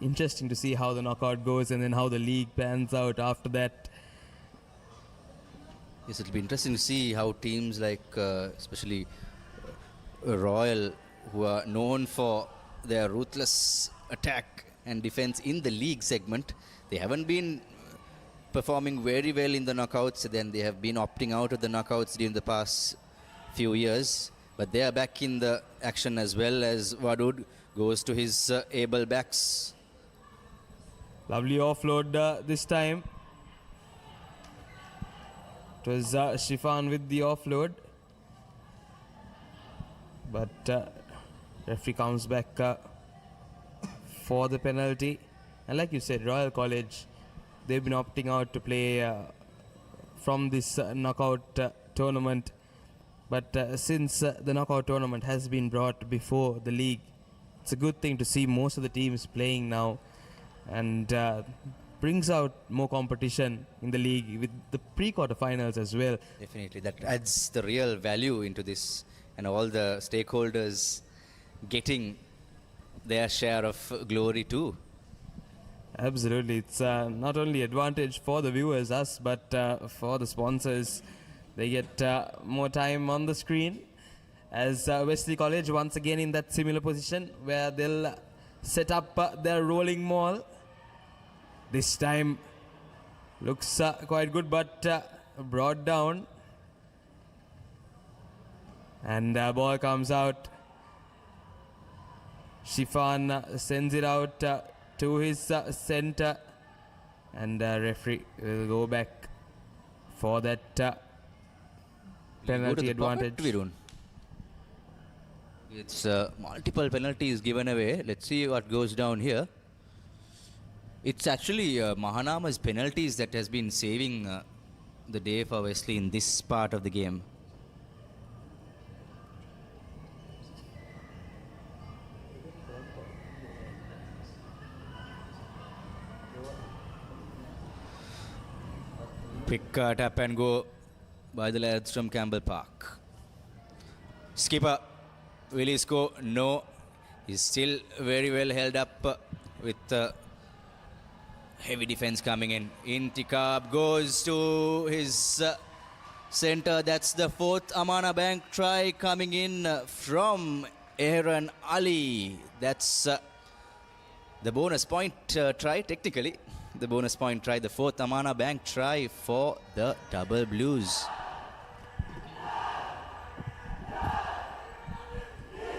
interesting to see how the knockout goes and then how the league pans out after that. Yes, it'll be interesting to see how teams like, especially Royal, who are known for their ruthless attack and defense in the league segment, they haven't been performing very well in the knockouts. Then they have been opting out of the knockouts during the past few years. But they are back in the action as well as Wadud goes to his able backs. Lovely offload this time. It was Shifan with the offload. But referee comes back for the penalty. And like you said, Royal College, they've been opting out to play from this knockout tournament. But since the knockout tournament has been brought before the league, it's a good thing to see most of the teams playing now, and brings out more competition in the league with the pre-quarterfinals as well. Definitely, that adds the real value into this, and all the stakeholders getting their share of glory too. Absolutely, it's not only advantage for the viewers, us, but for the sponsors. They get more time on the screen, as Wesley College once again in that similar position where they'll set up their rolling maul. This time looks quite good, but brought down. And ball comes out. Shifan sends it out to his center, and referee will go back for that penalty advantage. It's multiple penalties given away. Let's see what goes down here. It's actually Mahanama's penalties that has been saving the day for Wesley in this part of the game. Quick tap and go by the lads from Campbell Park. Skipper Willisco, no, he's still very well held up with heavy defense coming in. Intikab goes to his center. That's the fourth Amana Bank try coming in from Aaron Ali. That's the bonus point try, technically. The bonus point try, the fourth Amana Bank try for the Double Blues.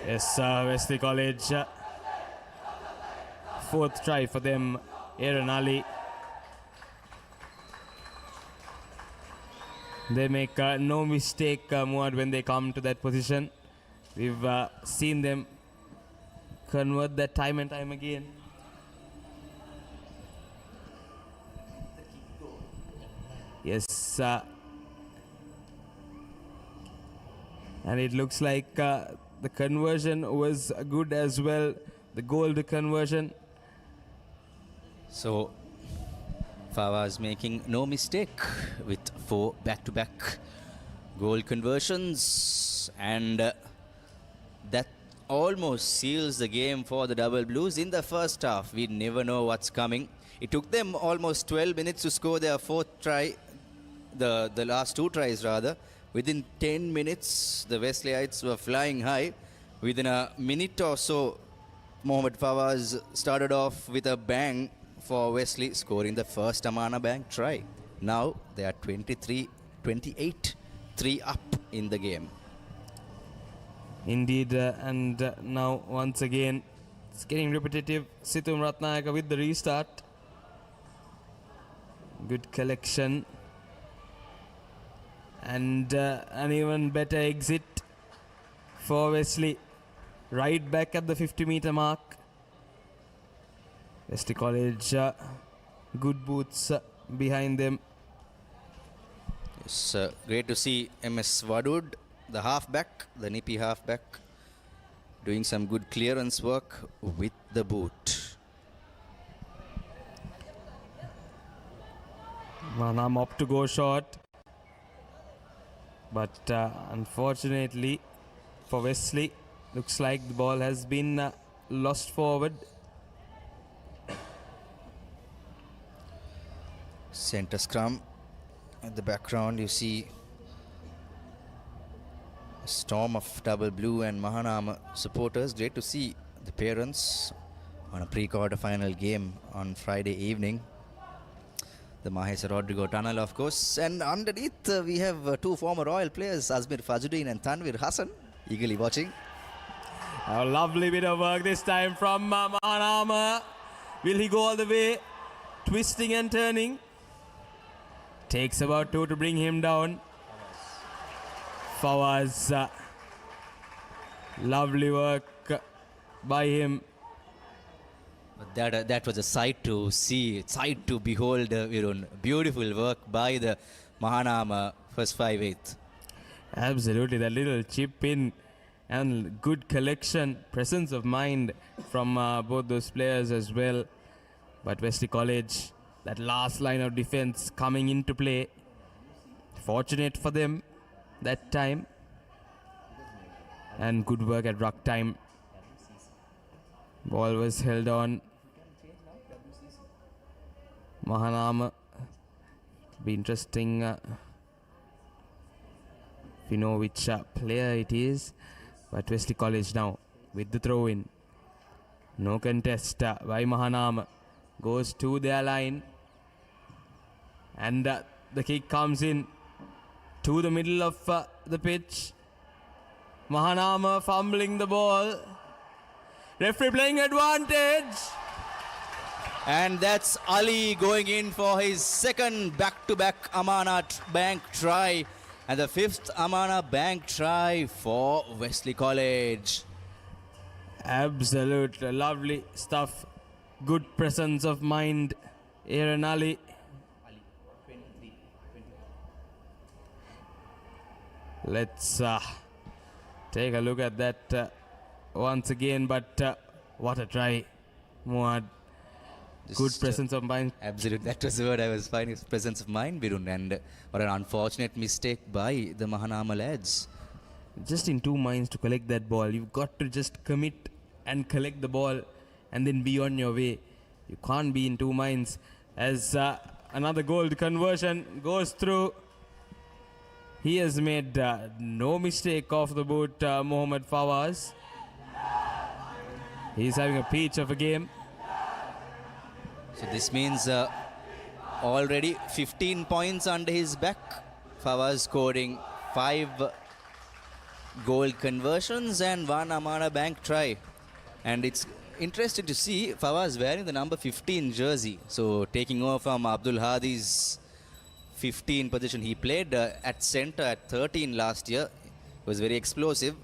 Yes, Wesley College, fourth try for them, Aaron Ali. They make no mistake, Muad, when they come to that position. We've seen them convert that time and time again. Yes, and it looks like the conversion was good as well, the goal conversion. So, Fawaz making no mistake with 4 back-to-back goal conversions, and that almost seals the game for the Double Blues. In the first half, we never know what's coming. It took them almost 12 minutes to score their 4th try, the last 2 tries rather. Within 10 minutes, the Wesleyites were flying high. Within a minute or so, Mohammad Fawaz started off with a bang for Wesley, scoring the first Amana Bank try. Now they are 28, 3 up in the game. Indeed, and now once again, it's getting repetitive. Situm Ratnayaka with the restart. Good collection. And an even better exit for Wesley. Right back at the 50-meter mark. Wesley College, good boots behind them. It's great to see MS Wadud, the halfback, the nippy halfback, doing some good clearance work with the boot. Mahanama up to go short. But unfortunately for Wesley, looks like the ball has been lost forward. Centre scrum. At the background, you see a storm of Double Blue and Mahanama supporters. Great to see the parents on a pre-quarter final game on Friday evening. The Mahesa Rodrigo tunnel, of course. And underneath, we have 2 former Royal players, Azmir Fajuddin and Tanvir Hassan, eagerly watching. A lovely bit of work this time from Mahanama. Will he go all the way? Twisting and turning. Takes about 2 to bring him down. Fawaz. Lovely work by him. But that was a sight to see, sight to behold, Virun. Beautiful work by the Mahanama first 5/8. Absolutely, that little chip in and good collection, presence of mind from both those players as well. But Wesley College, that last line of defense coming into play. Fortunate for them that time. And good work at ruck time. Ball was held on. Mahanama. Be interesting if you know which player it is. But Wesley College now with the throw in. No contest by Mahanama. Goes to their line. And the kick comes in to the middle of the pitch. Mahanama fumbling the ball. Referee playing advantage. And that's Ali going in for his second back-to-back Amana Bank try. And the 5th Amana Bank try for Wesley College. Absolute lovely stuff. Good presence of mind. Aaron Ali. Let's take a look at that once again. But what a try, Muad. Good presence of mind. Absolutely. That was the word I was finding. Presence of mind, Virun. And what an unfortunate mistake by the Mahanama lads. Just in 2 minds to collect that ball. You've got to just commit and collect the ball and then be on your way. You can't be in 2 minds. As another goal conversion goes through. He has made no mistake off the boot, Mohammad Fawaz. He's having a peach of a game. So this means already 15 points under his back. Fawaz scoring 5 goal conversions and 1 Amana Bank try. And it's interesting to see Fawaz wearing the number 15 jersey. So taking over from Abdul Hadi's 15 position. He played at centre at 13 last year. He was very explosive.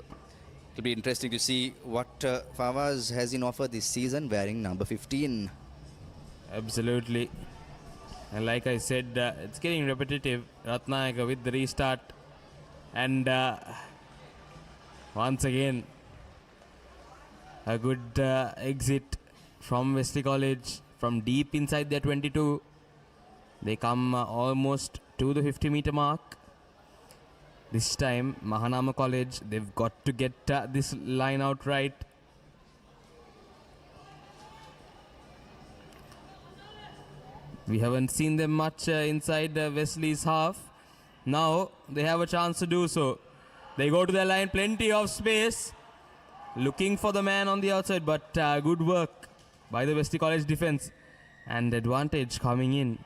It'll be interesting to see what Fawaz has in offer this season wearing number 15. Absolutely. And like I said, it's getting repetitive. Ratnayaka with the restart. And once again, a good exit from Wesley College from deep inside their 22. They come almost to the 50-meter mark. This time, Mahanama College, they've got to get this line out right. We haven't seen them much inside Wesley's half. Now, they have a chance to do so. They go to their line, plenty of space. Looking for the man on the outside, but good work by the Wesley College defense. And advantage coming in.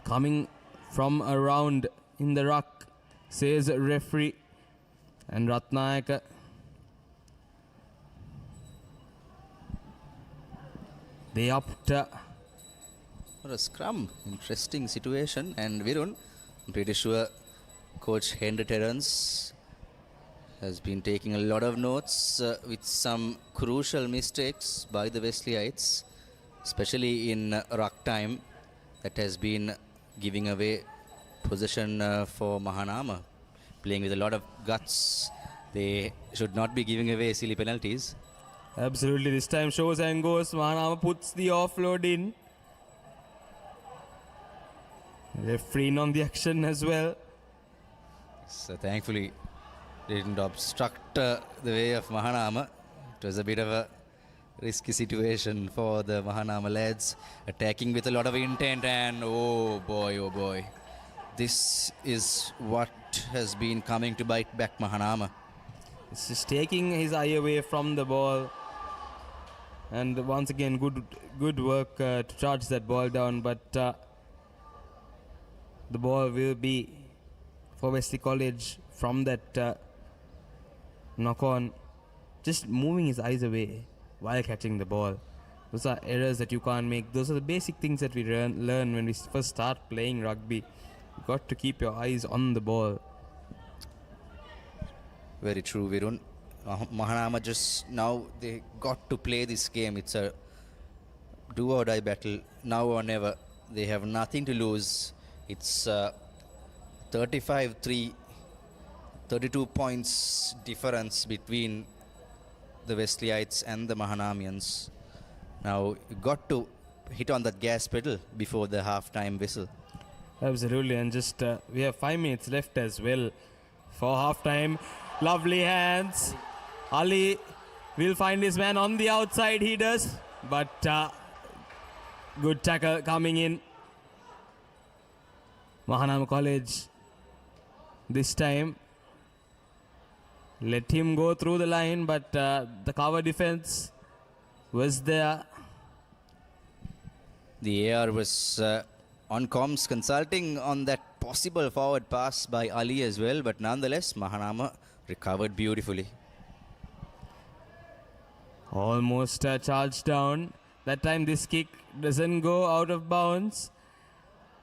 Coming from around in the ruck, says referee. And Ratnayaka. They upped. What a scrum. Interesting situation. And Virun, I'm pretty sure Coach Henry Terrence has been taking a lot of notes with some crucial mistakes by the Wesleyites, especially in ruck time, that has been giving away possession for Mahanama, playing with a lot of guts. They should not be giving away silly penalties. Absolutely. This time shows and goes. Mahanama puts the offload in. Referee in on the action as well. So thankfully, didn't obstruct the way of Mahanama. It was a bit of a risky situation for the Mahanama lads, attacking with a lot of intent, and oh boy, this is what has been coming to bite back Mahanama. He's just taking his eye away from the ball, and once again good work to charge that ball down, but the ball will be for Wesley College from that knock on, just moving his eyes away while catching the ball. Those are errors that you can't make. Those are the basic things that we learn when we first start playing rugby. You got to keep your eyes on the ball. Very true, Virun. Mahanama just now, they got to play this game. It's a do or die battle, now or never. They have nothing to lose. It's 35-3, 32 points difference between the Wesleyites and the Mahanamians. Now, you got to hit on that gas pedal before the half-time whistle. Absolutely, and just we have 5 minutes left as well for half-time. Lovely hands. Ali will find his man on the outside, he does. But good tackle coming in. Mahanama College this time let him go through the line, but the cover defense was there. The AR was on comms consulting on that possible forward pass by Ali as well, but nonetheless Mahanama recovered beautifully. Almost charged down. That time this kick doesn't go out of bounds.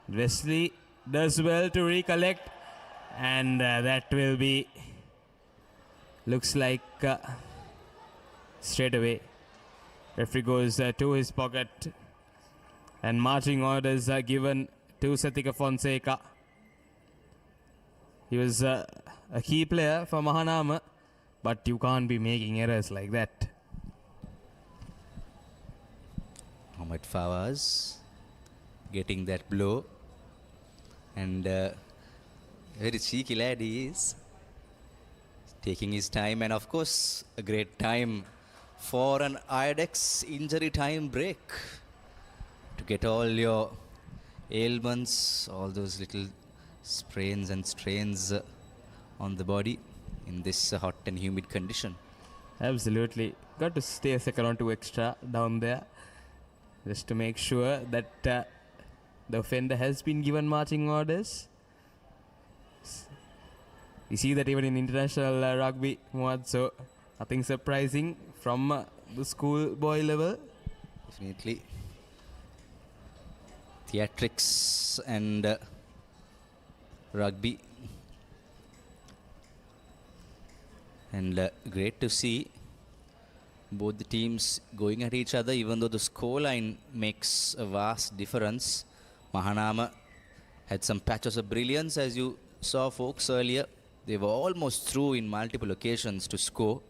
Wesley does well to recollect, and that will be, looks like straight away. Referee goes to his pocket, and marching orders are given to Satika Fonseca. He was a key player for Mahanama, but you can't be making errors like that. Mohamed Fawaz getting that blow, and very cheeky lad he is, taking his time, and of course a great time for an IDEX injury time break to get all your ailments, all those little sprains and strains on the body in this hot and humid condition. Absolutely. Got to stay a second or two extra down there just to make sure that the offender has been given marching orders. We see that even in international rugby, so nothing surprising from the schoolboy level. Definitely. Theatrics and Rugby. And great to see both the teams going at each other, even though the scoreline makes a vast difference. Mahanama had some patches of brilliance, as you saw, folks, earlier. They were almost through in multiple occasions to score.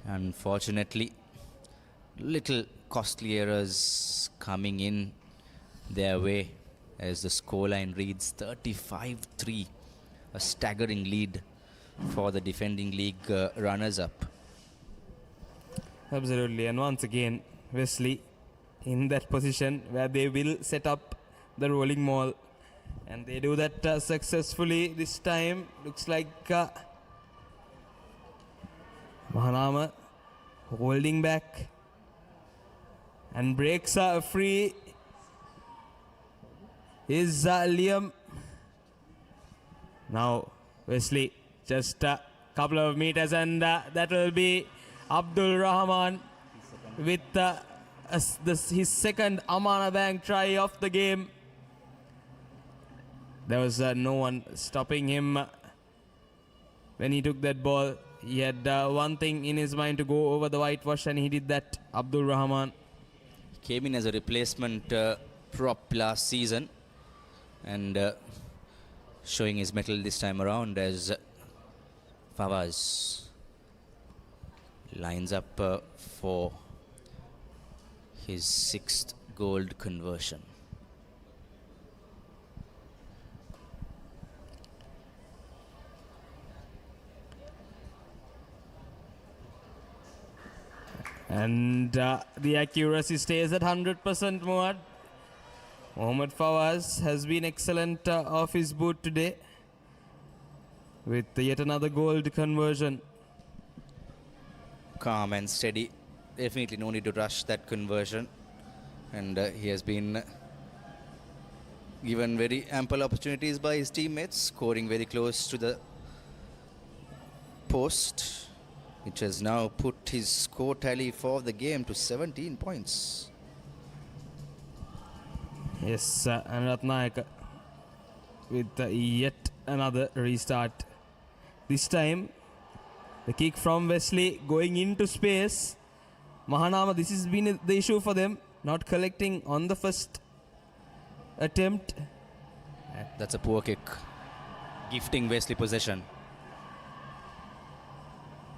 Unfortunately, little costly errors coming in their way as the scoreline reads 35-3, a staggering lead for the defending league runners-up. Absolutely, and once again, Wesley in that position where they will set up the rolling maul, and they do that successfully this time. Looks like Mahanama holding back and breaks free is Liam. Now Wesley just a couple of meters, and that will be Abdul Rahman with his second Amana Bank try of the game. There was no one stopping him when he took that ball. He had one thing in his mind to go over the whitewash, and he did that. Abdul Rahman came in as a replacement prop last season, and showing his mettle this time around as Fawaz lines up for his 6th gold conversion. And the accuracy stays at 100%, Muad. Mohammad Fawaz has been excellent off his boot today with yet another gold conversion. Calm and steady. Definitely no need to rush that conversion. And he has been given very ample opportunities by his teammates, scoring very close to the post, which has now put his score tally for the game to 17 points. Yes, and Ratnayaka with yet another restart. This time, the kick from Wesley going into space. Mahanama, this has been the issue for them, not collecting on the first attempt. That's a poor kick, gifting Wesley possession.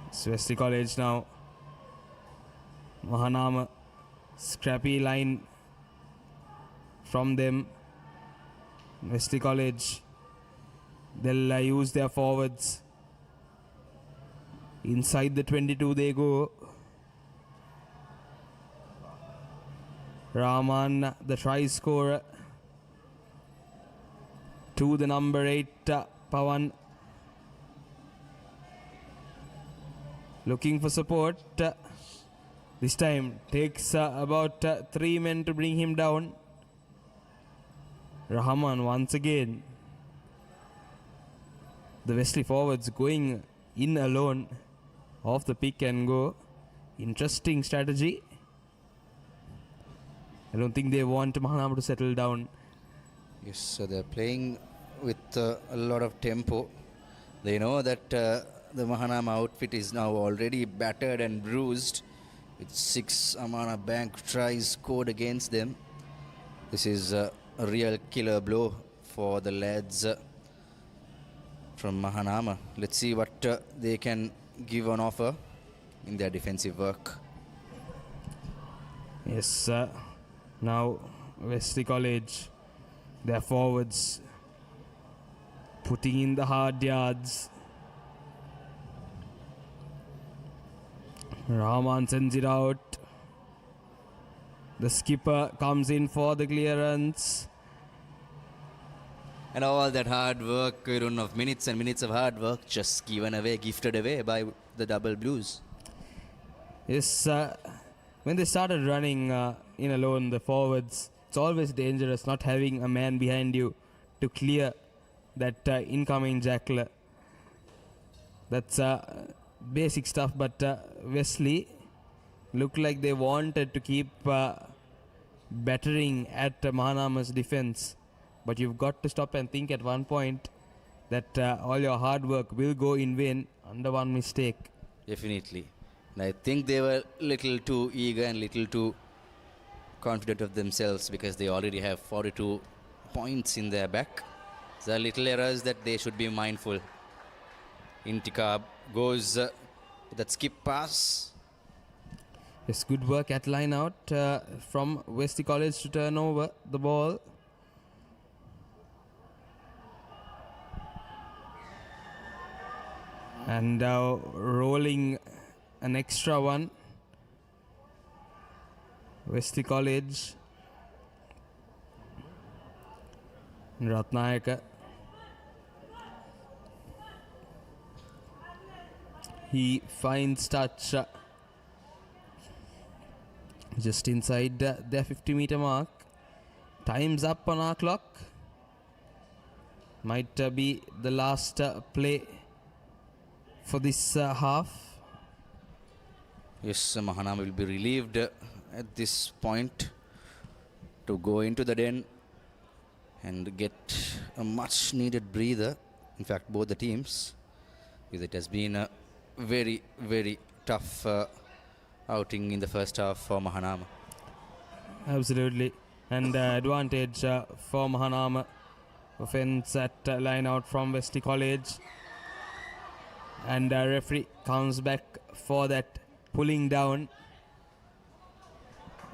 It's Wesley College now. Mahanama, scrappy line from them. Wesley College, they'll use their forwards. Inside the 22 they go. Rahman, the try scorer, to the number 8, Pawan. Looking for support. This time takes about 3 men to bring him down. Rahman once again. The Wesley forwards going in alone off the pick and go. Interesting strategy. I don't think they want Mahanama to settle down. Yes, so they're playing with a lot of tempo. They know that the Mahanama outfit is now already battered and bruised, with 6 Amana Bank tries scored against them. This is a real killer blow for the lads from Mahanama. Let's see what they can give on offer in their defensive work. Yes, now Wesley College, their forwards putting in the hard yards. Rahman sends it out. The skipper comes in for the clearance. And all that hard work, I don't know, of minutes and minutes of hard work, just given away, gifted away by the double blues. Yes, when they started running in alone, the forwards, it's always dangerous not having a man behind you to clear that incoming jackler. That's basic stuff, but Wesley looked like they wanted to keep battering at Mahanama's defense. but you've got to stop and think at one point that all your hard work will go in vain under one mistake. Definitely. And I think they were a little too eager and little too confident of themselves because they already have 42 points in their back. There are little errors that they should be mindful. Intikab goes with that skip pass. Yes, good work at line out from Wesley College to turn over the ball. And now rolling an extra one. Wesley College. Ratnayaka. He finds touch just inside their 50-meter mark. Time's up on our clock. Might be the last play for this half. Yes, Mahanama will be relieved at this point to go into the den and get a much needed breather. In fact, both the teams, because it has been a very, very tough outing in the first half for Mahanama. Absolutely. And advantage for Mahanama. Offense at line out from Wesley College. And referee comes back for that pulling down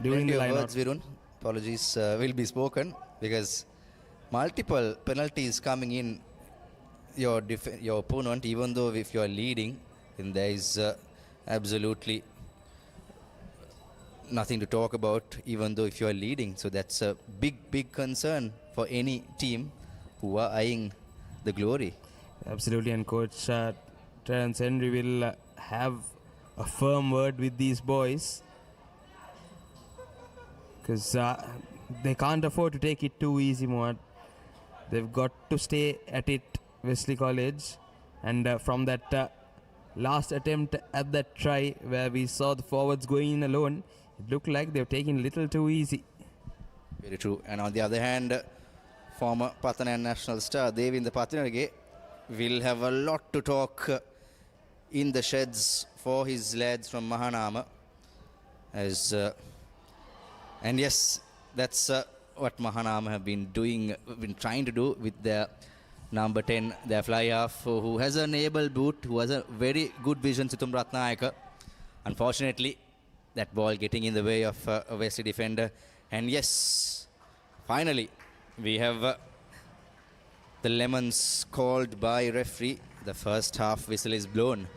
during the line out. Virun, apologies will be spoken because multiple penalties coming in your opponent, even though if you are leading, then there is absolutely nothing to talk about, even though if you are leading. So that's a big concern for any team who are eyeing the glory. Absolutely, and Coach Terence Henry will have a firm word with these boys because they can't afford to take it too easy, Mohad. They've got to stay at it, Wesley College. And from that last attempt at that try where we saw the forwards going in alone, it looked like they've taken a little too easy. Very true. And on the other hand, former Pathanan national star Devinda Pathanarage will have a lot to talk in the sheds for his lads from Mahanama. And yes, that's what Mahanama have been trying to do with their number 10, their fly half, who has an able boot, who has a very good vision, Situm Ratnayaka. Unfortunately, that ball getting in the way of a Wesley defender. And yes, finally, we have the lemons called by referee. The first half whistle is blown.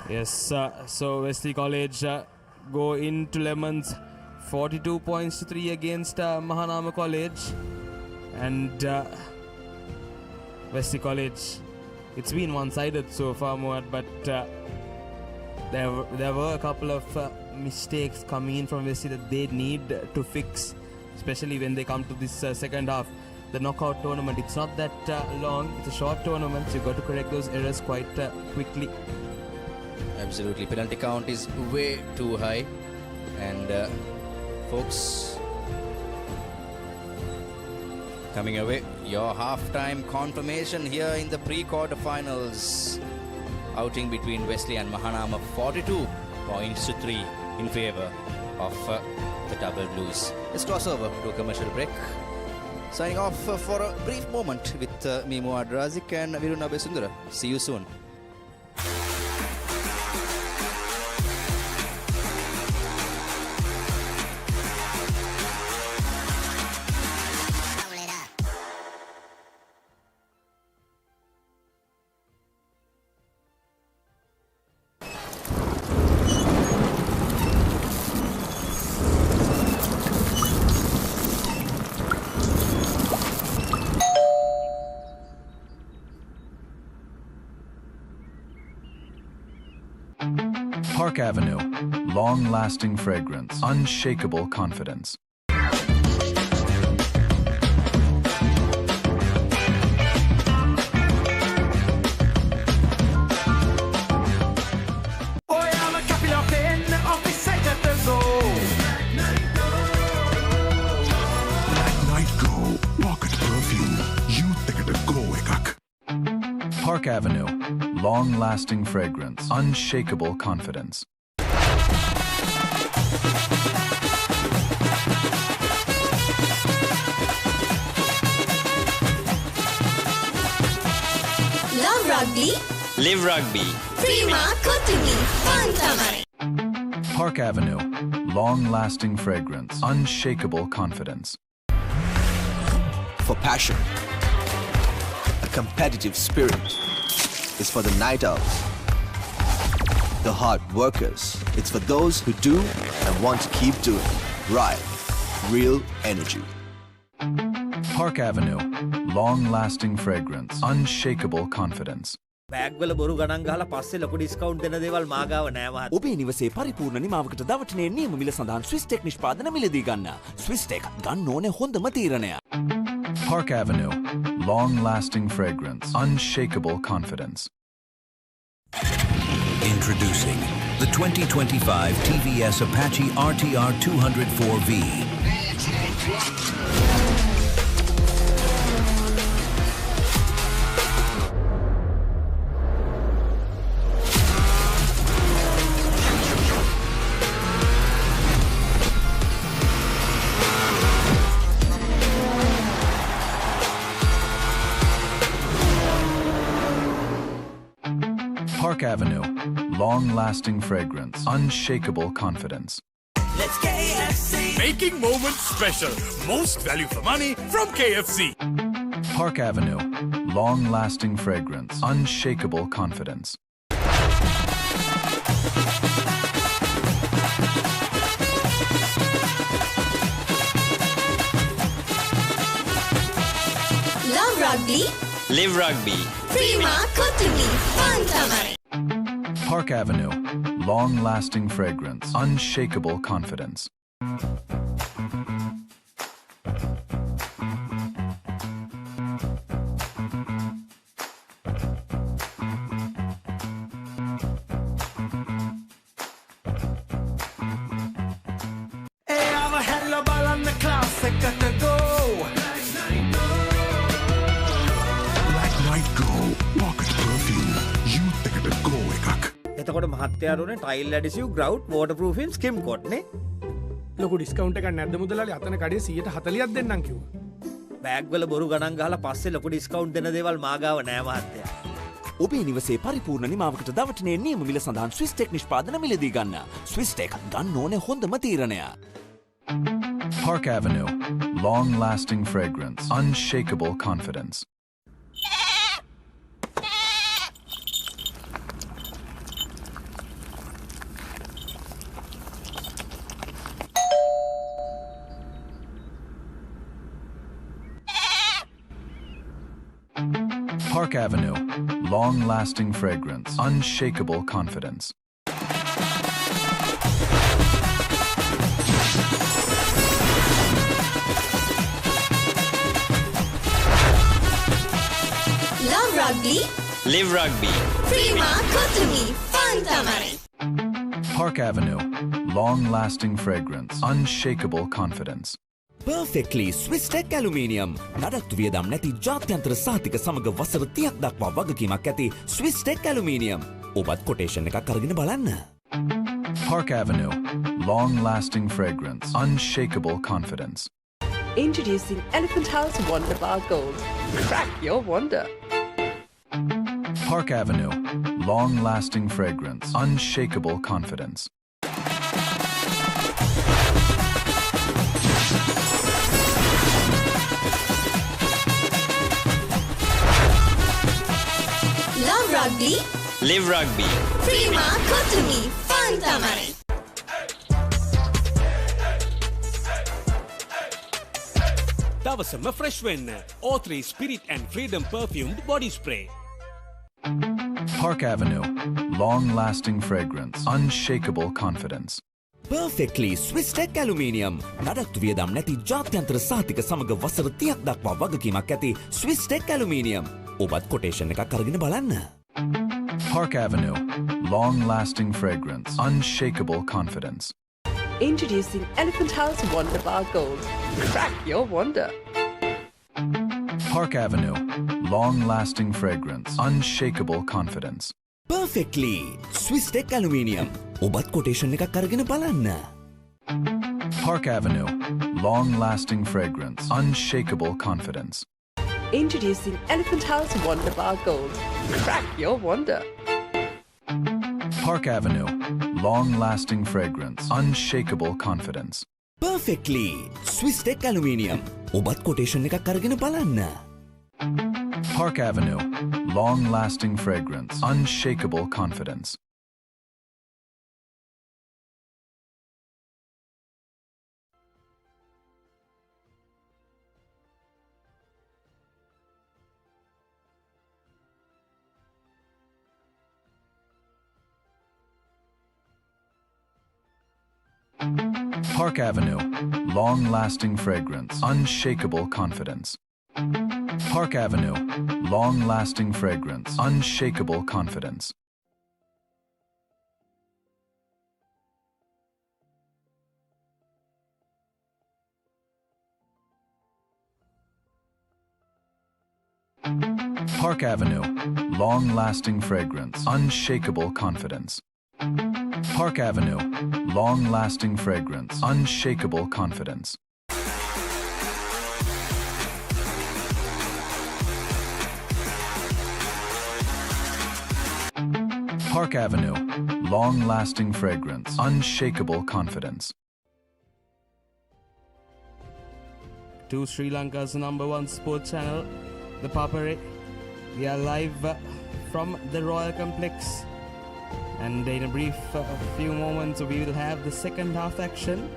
Yes, so Wesley College go into lemons, 42 points to 3 against Mahanama College. And Wesley College, it's been one-sided so far, Mohad, but there were a couple of mistakes coming in from Wesley that they need to fix, especially when they come to this second half. The knockout tournament, it's not that long, it's a short tournament, so you've got to correct those errors quite quickly. Absolutely, penalty count is way too high. And folks, coming away, your halftime confirmation here in the pre-quarterfinals. Outing between Wesley and Mahanama, 42 points to 3 in favor of the Double Blues. Let's cross over to a commercial break. Signing off for a brief moment with me, Muad Razik, and Virun Abesundara. See you soon. Park Avenue. Long-lasting fragrance. Unshakable confidence. Oj, alla kapillar penna och vi sätter det så. Park Avenue, long-lasting fragrance, unshakable confidence. Love Rugby. Live Rugby. Prima Kotumi Fantamare. Park Avenue, long-lasting fragrance, unshakable confidence. For passion, a competitive spirit is for the night owls, the hard workers. It's for those who do and want to keep doing. Right, real energy. Park Avenue, long-lasting fragrance, unshakable confidence. බෑග්වල බොරු ගණන් ගහලා පස්සේ ලොකු discount දෙන දේවල් මා ගාව නෑ මහත්තයා. ඔබේ නිවසේ පරිපූර්ණ නිමාවකට දවටනේ නියම මිල සඳහන් ස්විස් ටෙක් නිෂ්පාදන මිලදී ගන්න. ස්විස් ටෙක් ගන්න ඕනේ හොඳම තීරණය. Park Avenue, long-lasting fragrance, unshakable confidence. Introducing the 2025 TVS Apache RTR 204V. Park Avenue, long-lasting fragrance, unshakable confidence. Let's KFC. Making moments special. Most value for money from KFC. Park Avenue, long-lasting fragrance, unshakable confidence. Love Rugby. Live Rugby. Prima Kotumi Fantamare. Park Avenue, long-lasting fragrance, unshakable confidence. Hey, I'm a hella ball on the classic got to go. Like night go, pocket perfume. You take it go එකක්. එතකොට මහත්තයාරුනේ tile ඇඩිසිව් ග්‍රවුට් වෝටර්ප්‍රූෆින් ස්කිම් කොට් නේ. ලොකු discount එකක් නැද්ද මුදලාලි අතන කඩේ 140ක් දෙන්නම් කිව්වා. බෑග්වල බොරු ගණන් ගහලා පස්සේ ලොකු ඩිස්කවුන්ට් දෙන දේවල් මා ගාව නෑ මහත්තයා. ඔබේ නිවසේ පරිපූර්ණ නිමාවකට දවටනේ නියම මිල සඳහන් ස්විස් ටෙක් නිෂ්පාදන මිලදී ගන්න. ස්විස් ටෙක් ගන්න ඕනේ හොඳම තීරණය. Park Avenue, long-lasting fragrance, unshakable confidence. Park Avenue, long-lasting fragrance, unshakable confidence. Love Rugby. Live Rugby. Prima Kotumi Fantamare. Park Avenue, long-lasting fragrance, unshakable confidence. Perfectly Swiss Tech Aluminium. නඩත්තු වියදම් නැති ජාත්‍යන්තර සහතික සමග වසර 30ක් දක්වා වගකීමක් ඇති Swiss Tech Aluminium. ඔබත් කොටේෂන් එකක් අරගෙන බලන්න. Park Avenue, long-lasting fragrance, unshakable confidence. Introducing Elephant House Wonder Bar Gold. Crack your wonder. Park Avenue, long-lasting fragrance, unshakable confidence. Love Rugby. Live Rugby. Prima Kotumi Fantamare. දවසම fresh වෙන්න. O3 Spirit and Freedom perfumed body spray. Park Avenue, long-lasting fragrance, unshakable confidence. Perfectly Swiss Tech Aluminium. නඩත්තු වියදම් නැති ජාත්‍යන්තර සහතික සමග වසර 30ක් දක්වා වගකීමක් ඇති Swiss Tech Aluminium. ඔබත් කොටේෂන් එකක් අරගෙන බලන්න. Park Avenue, long-lasting fragrance, unshakable confidence. Introducing Elephant House Wonder Bar Gold. Crack your wonder. Park Avenue. Long-lasting fragrance. Unshakable confidence. Perfectly. Swiss Tech Aluminium. ඔබත් quotation එකක් අරගෙන බලන්න. Park Avenue. Long-lasting fragrance. Unshakable confidence. Introducing Elephant House Wonder Bar Gold. Crack your wonder. Park Avenue. Long-lasting fragrance. Unshakable confidence. Perfectly. Swiss Tech Aluminium. ඔබත් quotation එකක් අරගෙන බලන්න. Park Avenue. Long-lasting fragrance. Unshakable confidence. Park Avenue. Long-lasting fragrance. Unshakable confidence. Park Avenue. Long-lasting fragrance. Unshakable confidence. Park Avenue. Long-lasting fragrance. Unshakable confidence. Park Avenue. Long-lasting fragrance. Unshakable confidence. Park Avenue. Long-lasting fragrance. Unshakable confidence. To Sri Lanka's #1 sports channel, ThePapare. We are live from the Royal Complex. And in a brief few moments, we will have the second half action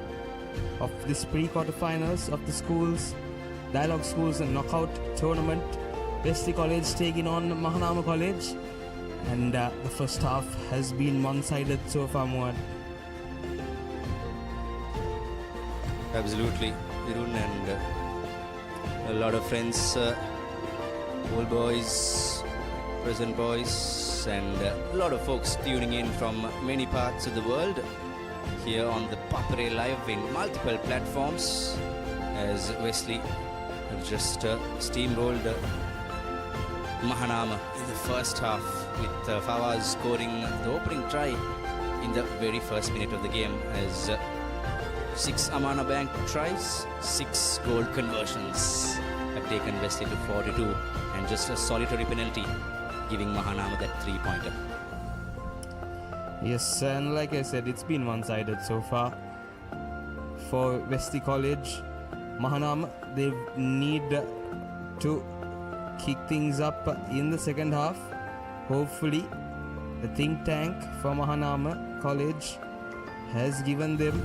of this pre-quarterfinals of the schools, Dialog Schools and Knockout Tournament. Wesley College taking on Mahanama College. And the first half has been one-sided so far, Muad. Absolutely, Virun, and a lot of friends, old boys, present boys, and a lot of folks tuning in from many parts of the world here on the Papare Live in multiple platforms as Wesley have just steamrolled Mahanama in the first half with Fawaz scoring the opening try in the very first minute of the game as 6 Amana Bank tries, 6 goal conversions have taken Wesley to 42 and just a solitary penalty giving Mahanama that 3-pointer. Yes, and like I said, it's been one-sided so far for Wesley College. Mahanama, they need to kick things up in the second half. Hopefully, the think tank for Mahanama College has given them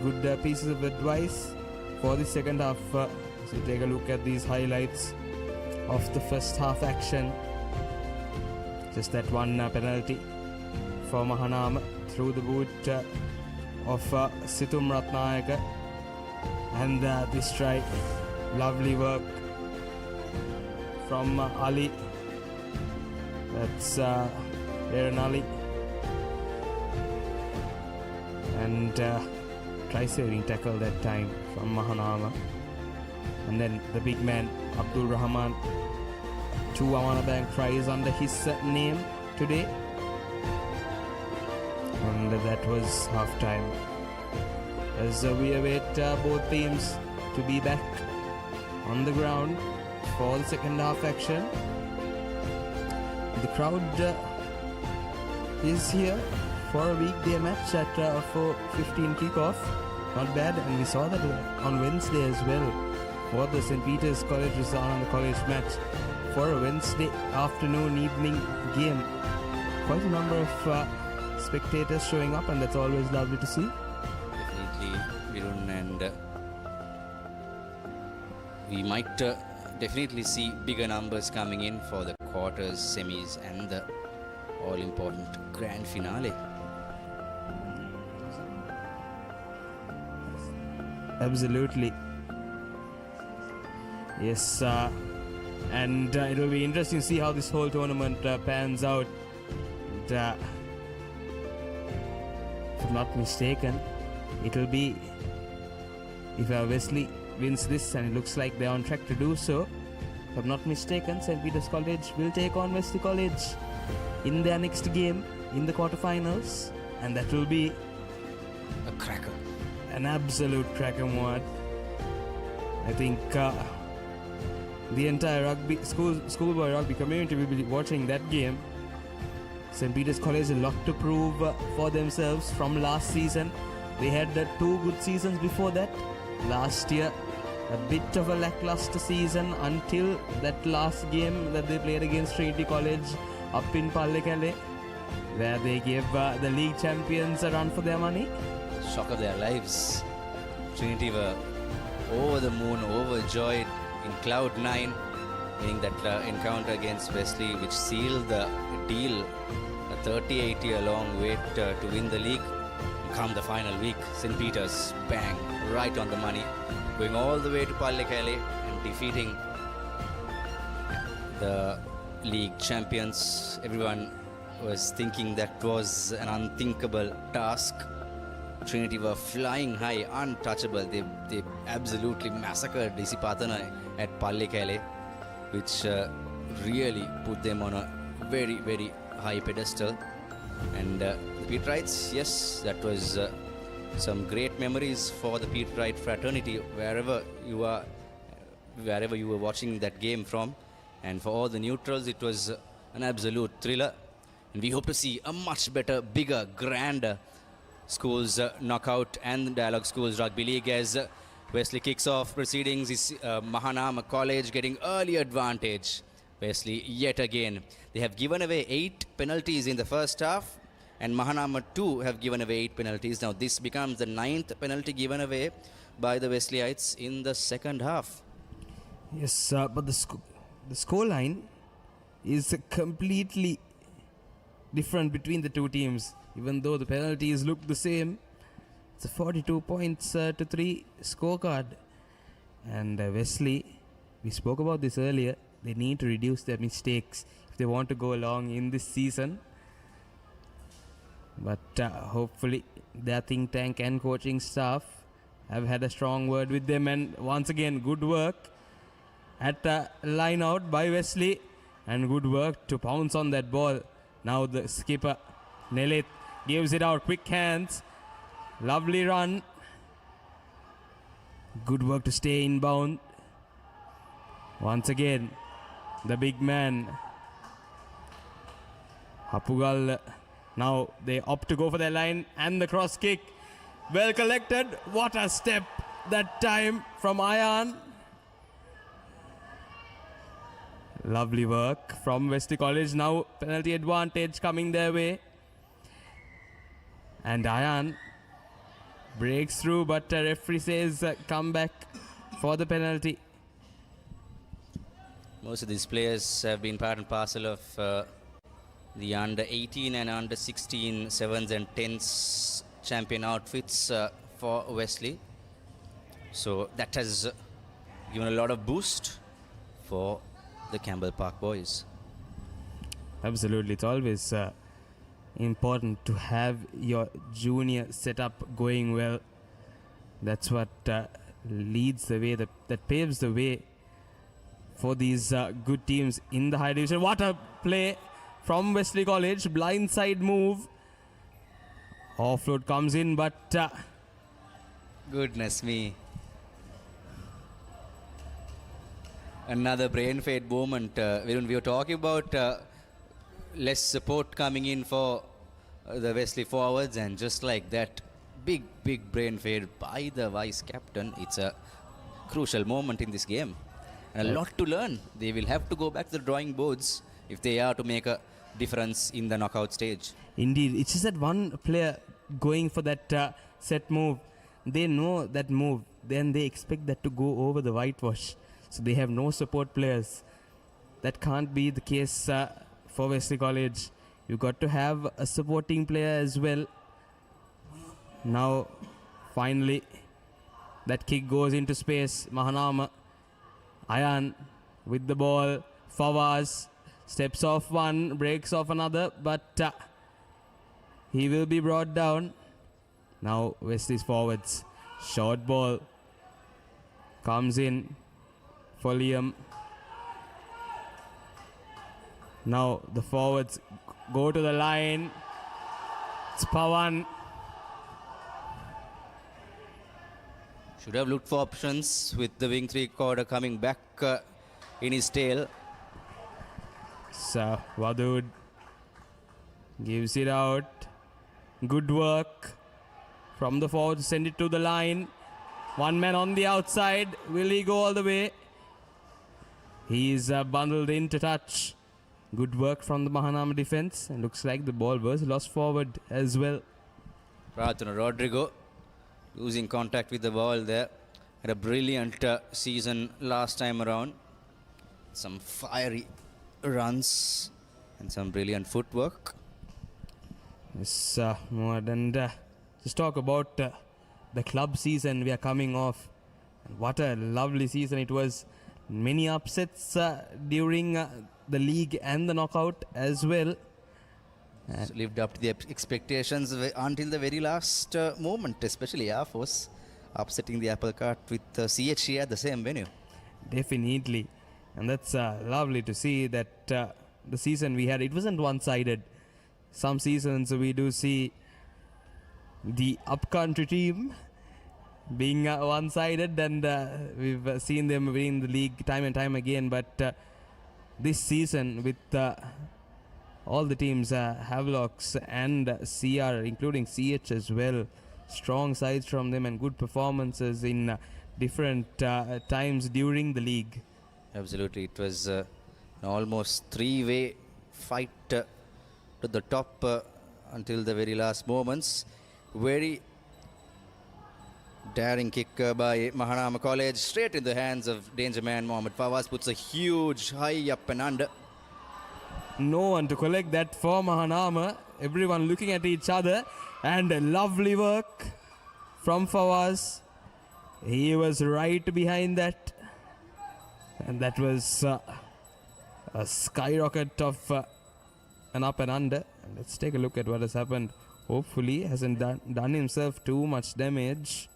good pieces of advice for the second half. So take a look at these highlights of the first half action. Just that one penalty for Mahanama through the boot of Situm Ratnayaka. And this try, lovely work from Ali. That's Aaron Ali. And try-saving tackle that time from Mahanama. And then the big man, Abdul Rahman. 2 Amana Bank tries under his name today. And that was half-time. As we await both teams to be back on the ground for the second half action. The crowd is here for a weekday match at 4:15 kickoff. Not bad, and we saw that on Wednesday as well for the St. Peter's College Rizana College match for a Wednesday afternoon evening game. Quite a number of spectators showing up, and that's always lovely to see. Definitely, Virun, and we might definitely see bigger numbers coming in for the quarters, semis, and the all-important grand finale. Absolutely. Yes, and it will be interesting to see how this whole tournament pans out. And, if I'm not mistaken, it will be, if Wesley wins this, and it looks like they're on track to do so, if I'm not mistaken, St. Peter's College will take on Wesley College in their next game in the quarterfinals, and that will be A cracker. an absolute cracker, Muad. I think the entire rugby schoolboy rugby community will be watching that game. St. Peter's College a lot to prove for themselves from last season. They had 2 good seasons before that. Last year, a bit of a lackluster season until that last game that they played against Trinity College up in Pallekele, where they gave the league champions a run for their money. Shock of their lives. Trinity were over the moon, overjoyed, in cloud 9, winning that encounter against Wesley, which sealed the deal. A 38-year long wait to win the league. Come the final week, St. Peter's, bang, right on the money, going all the way to Pallekele and defeating the league champions. Everyone was thinking that was an unthinkable task. Trinity were flying high, untouchable. They absolutely massacred Isipatana at Pallekele, which really put them on a very, very high pedestal. And the Peterites, yes, that was some great memories for the Peterite fraternity, wherever you were watching that game from. And for all the neutrals, it was an absolute thriller. And we hope to see a much better, bigger, grander schools knockout and Dialog Schools Rugby League as Wesley kicks off proceedings. Is Mahanama College getting early advantage. Wesley yet again. They have given away 8 penalties in the first half, and Mahanama too have given away 8 penalties. Now this becomes the 9th penalty given away by the Wesleyites in the second half. Yes, but the scoreline is completely different between the two teams. Even though the penalties look the same, it's a 42 points to 3 scorecard. And Wesley, we spoke about this earlier, they need to reduce their mistakes if they want to go along in this season. But hopefully their think tank and coaching staff have had a strong word with them. And once again, good work at line out by Wesley, and good work to pounce on that ball. Now the skipper Nelith gives it out, quick hands, lovely run, good work to stay inbound. Once again, the big man Hapugal, now they opt to go for their line, and the cross kick, well collected. What a step that time from Ayan. Lovely work from Wesley College. Now penalty advantage coming their way. And Ayan breaks through, but the referee says come back for the penalty. Most of these players have been part and parcel of the under 18 and under 16 7s and 10s champion outfits for Wesley. So that has given a lot of boost for the Campbell Park boys. Absolutely. It's always important to have your junior setup going well. That's what leads the way, that paves the way for these good teams in the high division. What a play from Wesley College. Blindside move. Offload comes in, but goodness me. Another brain fade moment. When we were talking about less support coming in for the Wesley forwards, and just like that, big brain fade by the vice captain. It's a crucial moment in this game. And a lot to learn. They will have to go back to the drawing boards if they are to make a difference in the knockout stage. Indeed. It's just that one player going for that set move, they know that move, then they expect that to go over the whitewash. So they have no support players. That can't be the case for Wesley College. You got to have a supporting player as well. Now, finally, that kick goes into space. Mahanama, Ayan with the ball. Fawaz steps off one, breaks off another, but he will be brought down. Now, Wesley's forwards. Short ball comes in for Liam. Now the forwards go to the line. It's Pawan. Should have looked for options with the wing three-quarter coming back in his tail. So Wadud gives it out. Good work from the forward to send it to the line. One man on the outside. Will he go all the way? He's bundled in to touch. Good work from the Mahanama defense. And looks like the ball was lost forward as well. Pratana Rodrigo losing contact with the ball there. Had a brilliant season last time around. Some fiery runs and some brilliant footwork. Yes, Mohad, and just talk about the club season we are coming off. What a lovely season it was. Many upsets during the league and the knockout as well. So lived up to the expectations until the very last moment, especially Air Force upsetting the apple cart with CH at the same venue. Definitely. And that's lovely to see that the season we had, it wasn't one-sided. Some seasons we do see the upcountry team being one-sided, and we've seen them winning the league time and time again. But this season with all the teams, Havelocks and CR, including CH as well, strong sides from them and good performances in different times during the league. Absolutely, it was an almost three-way fight to the top until the very last moments. Very daring kick by Mahanama College, straight in the hands of danger man Mohammad Fawaz, puts a huge high up and under. No one to collect that for Mahanama. Everyone looking at each other, and lovely work from Fawaz. He was right behind that, and that was a skyrocket of an up and under. Let's take a look at what has happened. Hopefully hasn't done himself too much damage.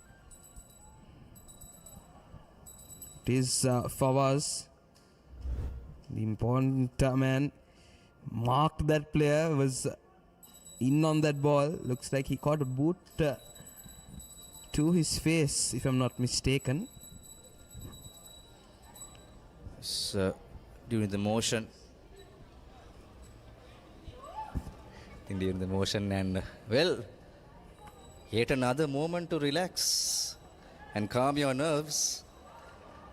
It is Fawaz, the important man. Marked that player, was in on that ball. Looks like he caught a boot to his face, if I'm not mistaken. So, during the motion, and well, yet another moment to relax and calm your nerves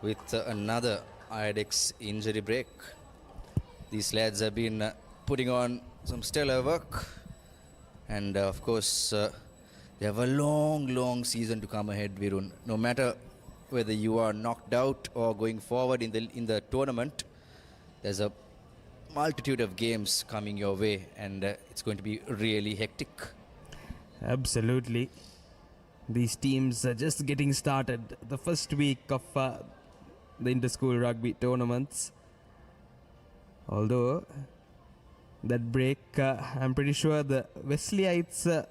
with another IADX injury break. These lads have been putting on some stellar work, and of course they have a long season to come ahead, Virun. No matter whether you are knocked out or going forward in the tournament, there's a multitude of games coming your way, and it's going to be really hectic. Absolutely. These teams are just getting started. The first week of the inter-school rugby tournaments. Although that break, I'm pretty sure the Wesleyites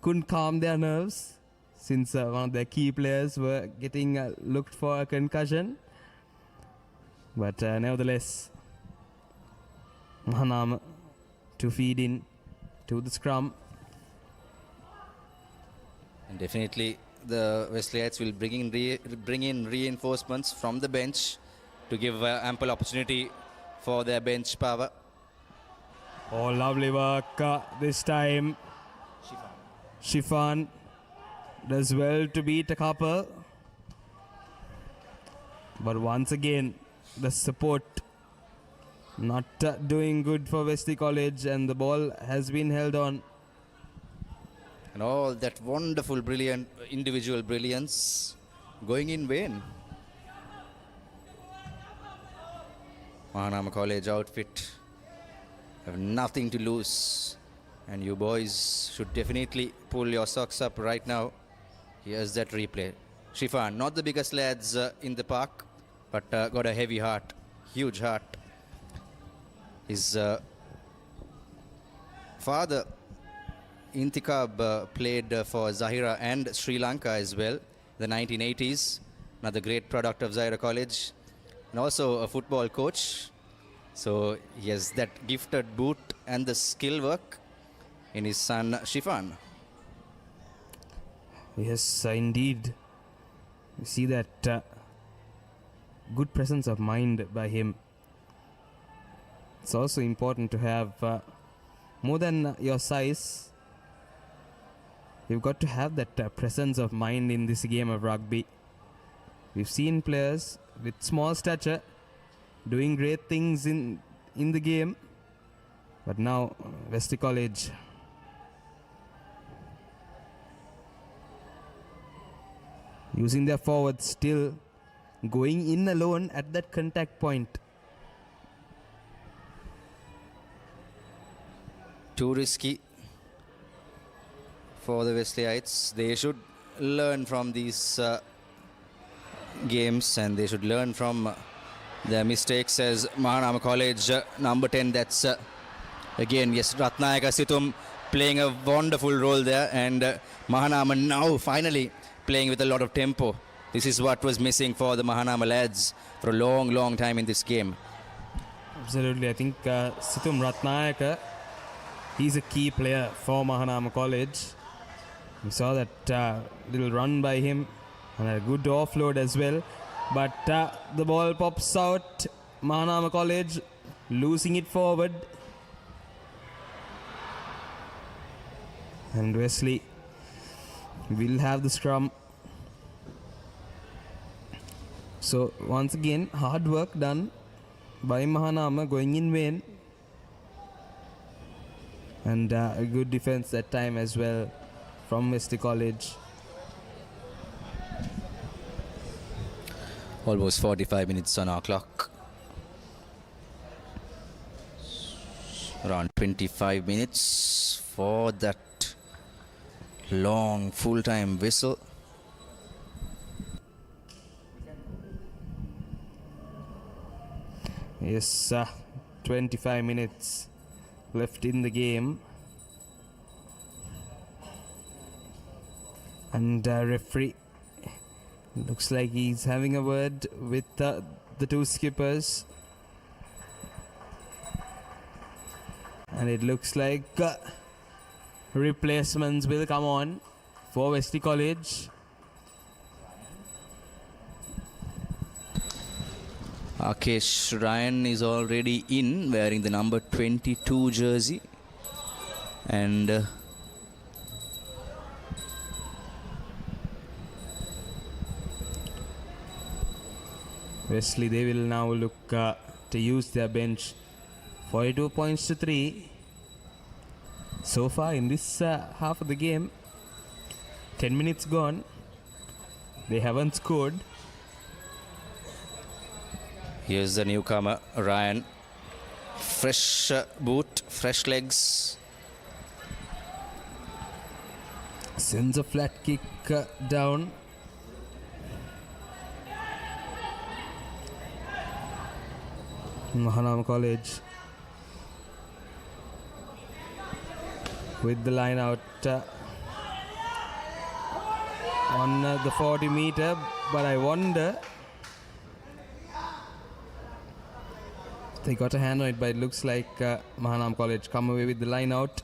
couldn't calm their nerves, since one of their key players were getting looked for a concussion. But nevertheless, Mahanama to feed in to the scrum. And definitely the Wesleyites will bring in reinforcements from the bench to give ample opportunity for their bench power. Oh, lovely work this time. Shifan does well to beat a couple. But once again, the support not doing good for Wesley College, and the ball has been held on. And all that wonderful, brilliant individual brilliance going in vain. Mahanama College outfit have nothing to lose, and you boys should definitely pull your socks up right now. Here's that replay. Shifan, not the biggest lads in the park, but got a heavy heart, huge heart. His father, Intikab, played for Zahira and Sri Lanka as well, the 1980s. Another great product of Zahira College. And also a football coach. So he has that gifted boot and the skill work in his son Shifan. Yes, indeed. You see that good presence of mind by him. It's also important to have more than your size. You've got to have that presence of mind in this game of rugby. We've seen players with small stature doing great things in the game. But now, Wesley College using their forwards, still going in alone at that contact point. Too risky for the Wesleyites. They should learn from these games, and they should learn from their mistakes. As Mahanama College number 10, that's again, yes, Ratnayaka Situm playing a wonderful role there, and Mahanama now finally playing with a lot of tempo. This is what was missing for the Mahanama lads for a long time in this game. Absolutely. I think Situm Ratnayaka, he's a key player for Mahanama College. We saw that little run by him and a good offload as well. But the ball pops out. Mahanama College losing it forward. And Wesley will have the scrum. So once again, hard work done by Mahanama, going in vain. And a good defense that time as well from Wesley College. Almost 45 minutes on our clock. Around 25 minutes for that long full-time whistle. Yes, 25 minutes left in the game. And referee looks like he's having a word with the two skippers. And it looks like replacements will come on for Wesley College. Akesh Ryan is already in, wearing the number 22 jersey. And Wesley, they will now look to use their bench. 42 points to 3. So far in this half of the game, 10 minutes gone. They haven't scored. Here's the newcomer, Ryan. Fresh boot, fresh legs. Sends a flat kick down. Mahanama College with the line out on the 40 meter, but I wonder, they got a hand on it, but it looks like Mahanama College come away with the line out.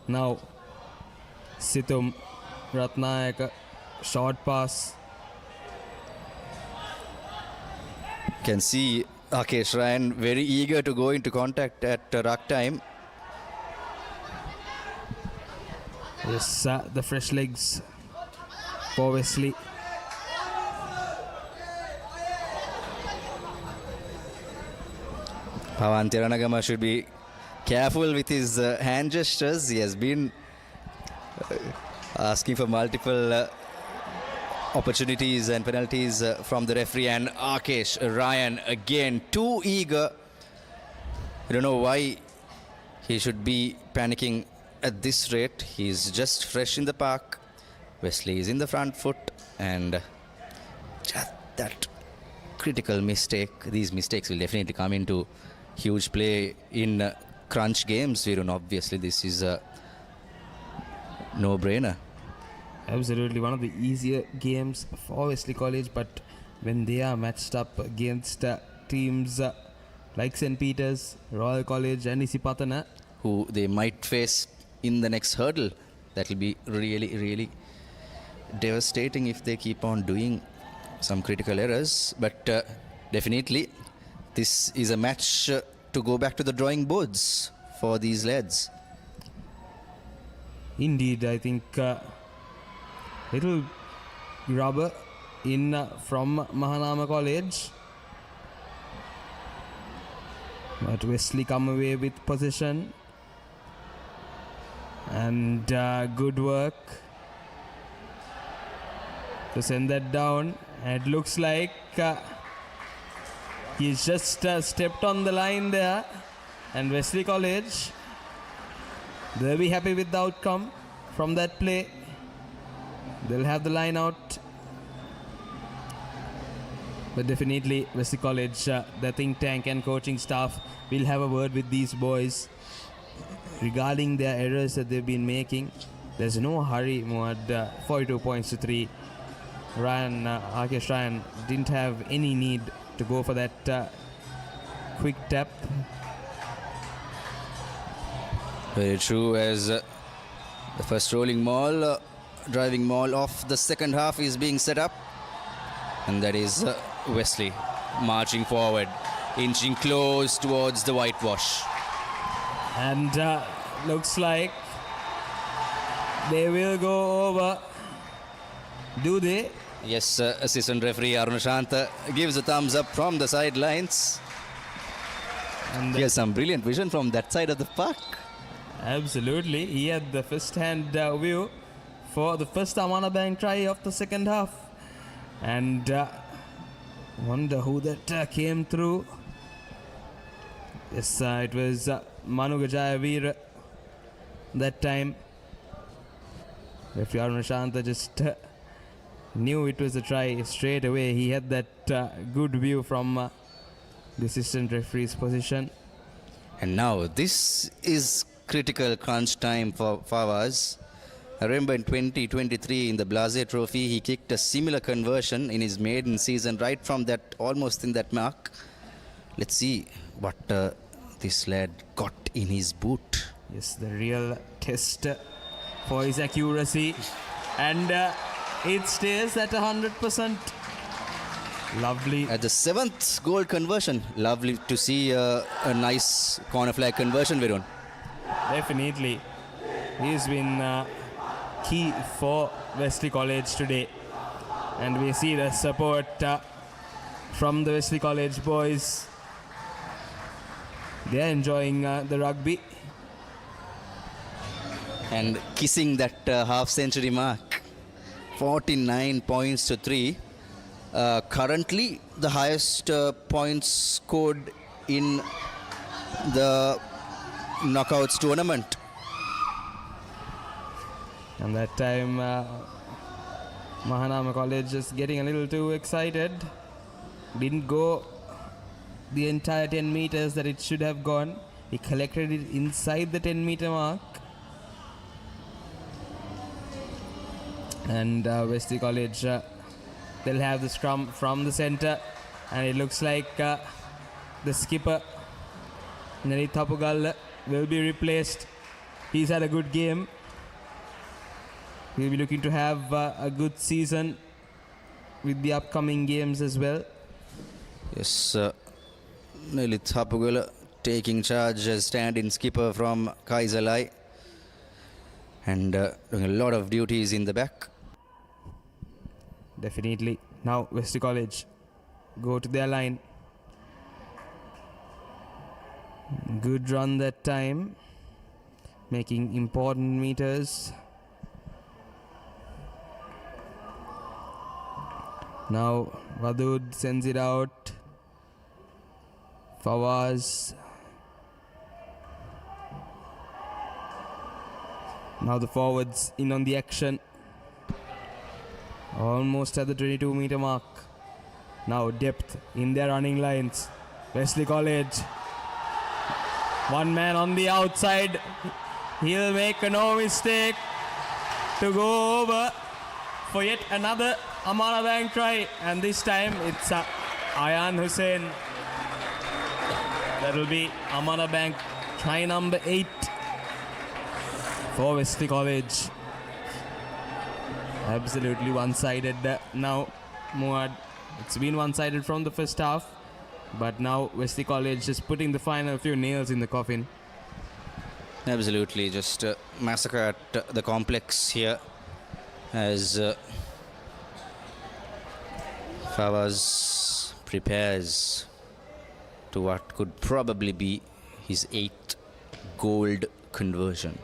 Now Situm Ratnayaka, short pass. Can see Akesh Ryan very eager to go into contact at ruck time. Yes, the fresh legs for Wesley. Pawan Tiranagama should be careful with his hand gestures. He has been asking for multiple opportunities and penalties from the referee, and Akesh Ryan again too eager. I don't know why he should be panicking at this rate. He's just fresh in the park. Wesley is in the front foot, and just that critical mistake. These mistakes will definitely come into huge play in crunch games. Virun, obviously this is a no-brainer. Absolutely one of the easier games for Wesley College, but when they are matched up against teams like St. Peter's, Royal College and Isipatana, who they might face in the next hurdle. That will be really, really devastating if they keep on doing some critical errors. But definitely, this is a match to go back to the drawing boards for these lads. Indeed, I think little rubber in from Mahanama College. But Wesley come away with possession. And good work to send that down. And it looks like he's just stepped on the line there. And Wesley College, they'll be happy with the outcome from that play. They'll have the line out. But definitely Wesley College, the think tank and coaching staff will have a word with these boys regarding their errors that they've been making. There's no hurry, Muad. 42 points to 3. Rakesh Ryan didn't have any need to go for that quick tap. Very true, as the first rolling maul, driving maul of the second half is being set up. And that is Wesley marching forward, inching close towards the whitewash. And looks like they will go over. Do they? Yes, assistant referee Arunashanta gives a thumbs up from the sidelines. And he has some brilliant vision from that side of the park. Absolutely. He had the first-hand view for the first Amana Bank try of the second half. And wonder who that came through. Yes, it was Manu Gajayaveer that time. Referee Arunashanta just knew it was a try straight away. He had that good view from the assistant referee's position. And now this is critical crunch time for Fawaz. I remember in 2023 in the Blase Trophy, he kicked a similar conversion in his maiden season, right from that, almost in that mark. Let's see what this lad got in his boot. Yes, the real test for his accuracy. And it stays at 100%. Lovely. At the 7th goal conversion. Lovely to see a nice corner flag conversion, Virun. Definitely. He's been key for Wesley College today. And we see the support from the Wesley College boys. They're enjoying the rugby. And kissing that half-century mark. 49 points to 3. Currently, the highest points scored in the knockouts tournament. And that time, Mahanama College just getting a little too excited. Didn't go the entire 10 meters that it should have gone. He collected it inside the 10-meter mark. And Wesley College, they'll have the scrum from the center. And it looks like the skipper, Nari Thapugal, will be replaced. He's had a good game. He'll be looking to have a good season with the upcoming games as well. Yes, Nari Thapugal taking charge as stand-in skipper from Kaisalai. And doing a lot of duties in the back. Definitely. Now Wesley College go to their line. Good run that time. Making important meters. Now Vadud sends it out. Fawaz. Now the forwards in on the action. Almost at the 22-meter mark. Now depth in their running lines. Wesley College. One man on the outside. He'll make no mistake to go over for yet another Amana Bank try. And this time it's Ayan Hussain. That will be Amana Bank, try number 8 for Wesley College. Absolutely one-sided now, Muad. It's been one-sided from the first half, but now Wesley College is putting the final few nails in the coffin. Absolutely, just massacre at the complex here as Fawaz prepares to what could probably be his 8th gold conversion.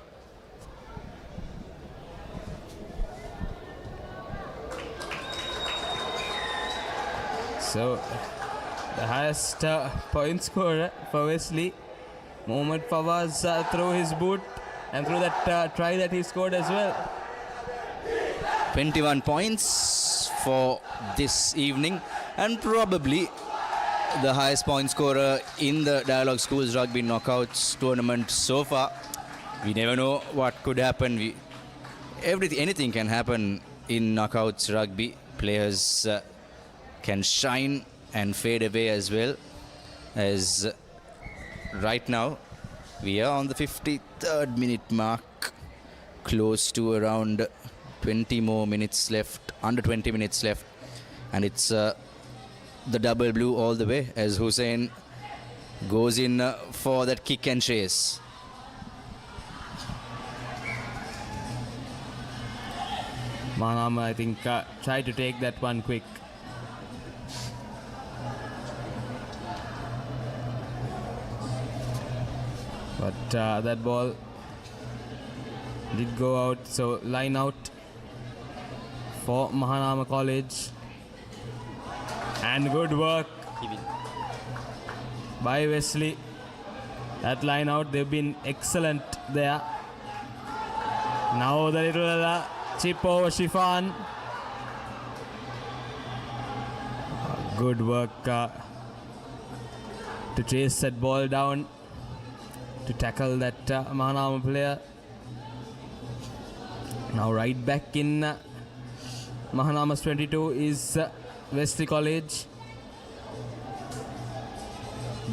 So, the highest point scorer for Wesley, Mohammad Fawaz, through his boot and through that try that he scored as well. 21 points for this evening, and probably the highest point scorer in the Dialog Schools Rugby Knockouts tournament so far. We never know what could happen. Anything can happen in Knockouts Rugby. Players can shine and fade away as well. As right now we are on the 53rd minute mark, close to around 20 more minutes left, under 20 minutes left, and it's the double blue all the way as Hussein goes in for that kick and chase. Mahanama, I think, tried to take that one quick. But that ball did go out, so line out for Mahanama College. And good work by Wesley. That line out, they've been excellent there. Now the little chip over Shifan. Good work to chase that ball down, to tackle that Mahanama player. Now right back in Mahanama's 22 is Wesley College.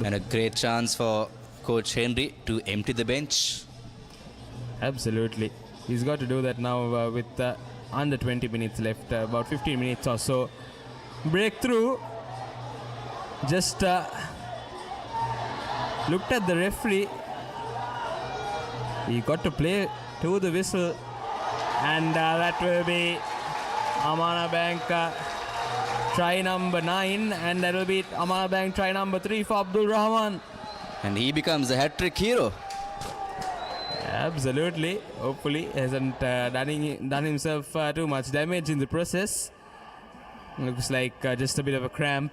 And a great chance for Coach Henry to empty the bench. Absolutely. He's got to do that now with under 20 minutes left, about 15 minutes or so. Breakthrough. Just looked at the referee. He got to play to the whistle, and that will be Amana Bank try number 9, and that will be Amana Bank try number 3 for Abdul Rahman. And he becomes a hat-trick hero. Absolutely. Hopefully hasn't done himself too much damage in the process. Looks like just a bit of a cramp.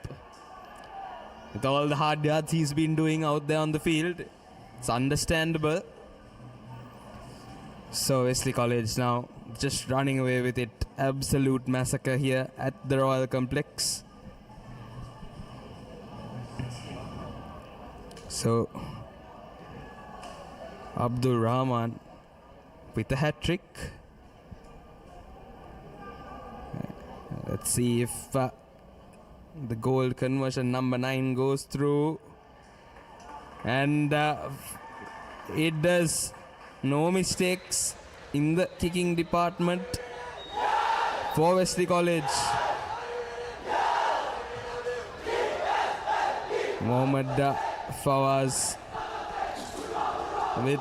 With all the hard yards he's been doing out there on the field, it's understandable. So Wesley College now just running away with it. Absolute massacre here at the Royal Complex. So Abdul Rahman with a hat-trick. Let's see if the goal conversion number 9 goes through. And it does. No mistakes in the kicking department for Wesley College. Mohammad Fawaz with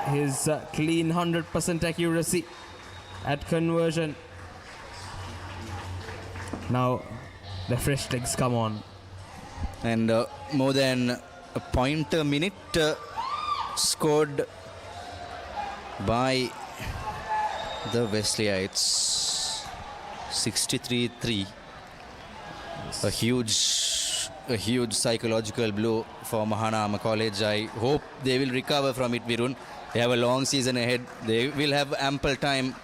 his clean 100% accuracy at conversion. Now the fresh legs come on. And more than a point a minute scored by the Wesleyites. 63-3. A huge psychological blow for Mahanama College. I hope they will recover from it, Virun. They have a long season ahead. They will have ample time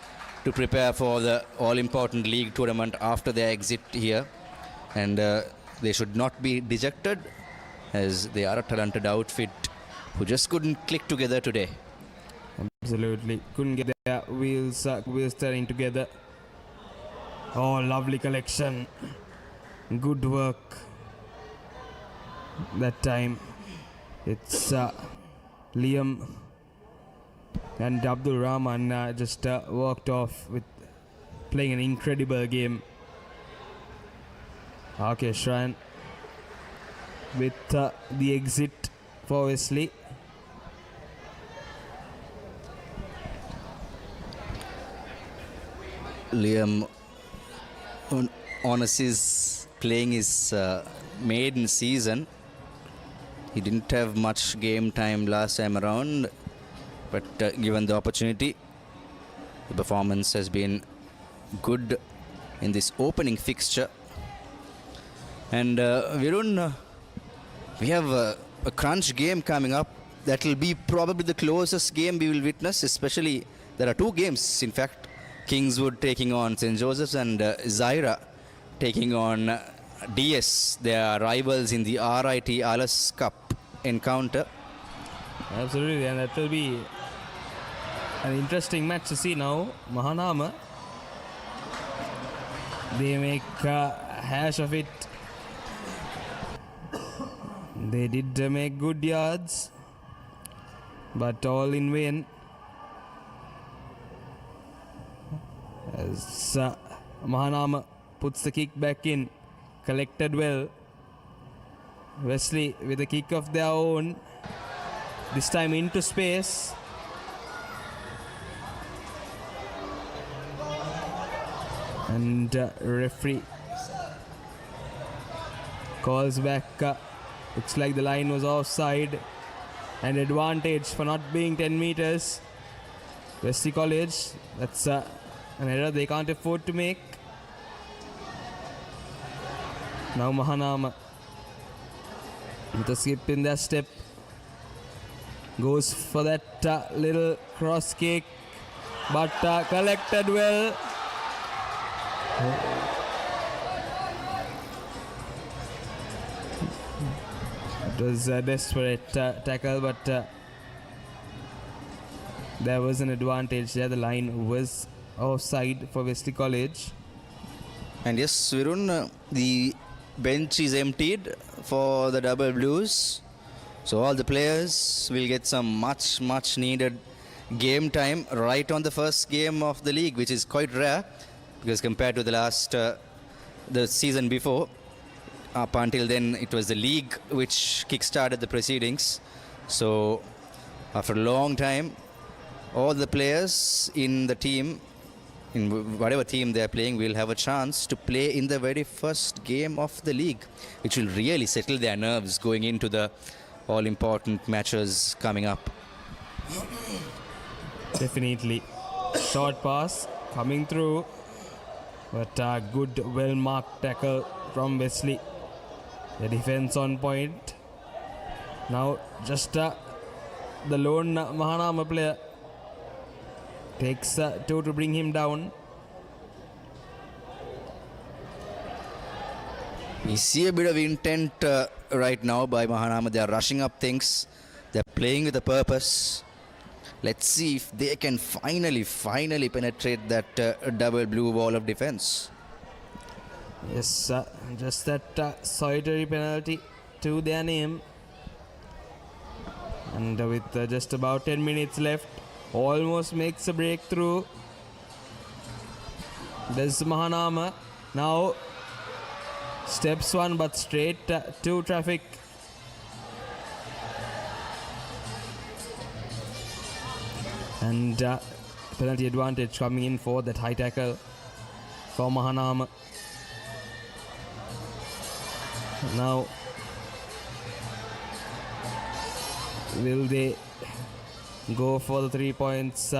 to prepare for the all-important league tournament after their exit here. And they should not be dejected, as they are a talented outfit who just couldn't click together today. Absolutely. Couldn't get their wheels turning together. Oh, lovely collection. Good work that time. It's Liam and Abdul Rahman just walked off with playing an incredible game. Rakesh Ryan with the exit for Wesley. Liam Onus is playing his maiden season. He didn't have much game time last time around, but given the opportunity, the performance has been good in this opening fixture. And Virun, we have a crunch game coming up. That will be probably the closest game we will witness, especially there are two games, in fact. Kingswood taking on St. Joseph's and Zaira taking on DS. They are rivals in the RIT Alice Cup encounter. Absolutely, and that will be an interesting match to see now. Mahanama, they make a hash of it. They did make good yards, but all in vain. As Mahanama puts the kick back in, collected well. Wesley with a kick of their own, this time into space. And referee calls back. Looks like the line was offside. An advantage for not being 10 meters. Wesley College, that's an error they can't afford to make. Now Mahanama with a skip in their step. Goes for that little cross kick, but collected well. It was a desperate tackle, but there was an advantage there. The line was offside for Wesley College. And yes, Virun, the bench is emptied for the Double Blues. So all the players will get some much needed game time right on the first game of the league, which is quite rare because compared to the season before, up until then it was the league which kick-started the proceedings. So after a long time, all the players in the team, in whatever team they are playing, will have a chance to play in the very first game of the league, which will really settle their nerves going into the all-important matches coming up. Definitely. Short pass coming through, but a good, well-marked tackle from Wesley. The defense on point. Now just the lone Mahanama player takes two to bring him down. We see a bit of intent right now by Mahanama. They are rushing up things. They are playing with a purpose. Let's see if they can finally penetrate that double blue wall of defense. Yes, just that solitary penalty to their name. And with just about 10 minutes left, almost makes a breakthrough. There's Mahanama. Now steps one, but straight to traffic. And penalty advantage coming in for that high tackle for Mahanama. Now, will they go for the 3 points?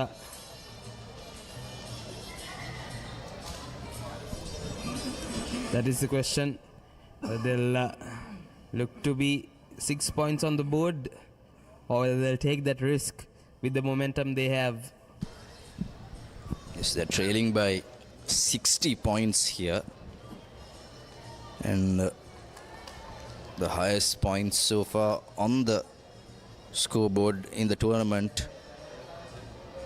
That is the question. They'll look to be 6 points on the board, or whether they'll take that risk with the momentum they have. Yes, they're trailing by 60 points here. And the highest points so far on the scoreboard in the tournament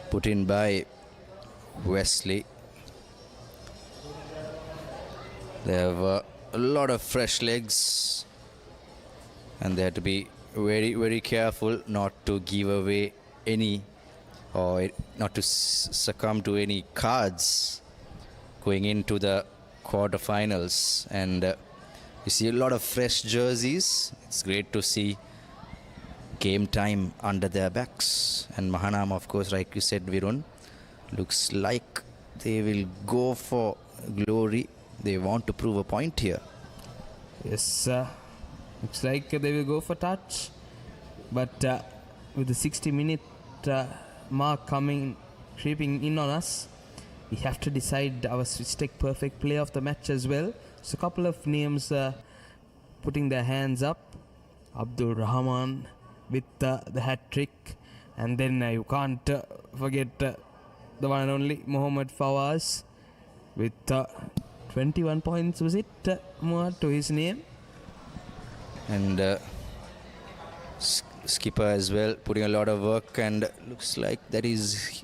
put in by Wesley. They have a lot of fresh legs, and they had to be very, very careful not to give away any or not to succumb to any cards going into the quarterfinals. And you see a lot of fresh jerseys. It's great to see game time under their backs. And Mahanama, of course, like you said, Virun, looks like they will go for glory. They want to prove a point here. Yes, looks like they will go for touch. But with the 60-minute mark creeping in on us, we have to decide our Switch Tech perfect player of the match as well. So a couple of names putting their hands up. Abdul Rahman with the hat-trick. And then you can't forget the one and only Mohammad Fawaz with 21 points, was it, Muad, to his name? And skipper as well, putting a lot of work, and looks like that is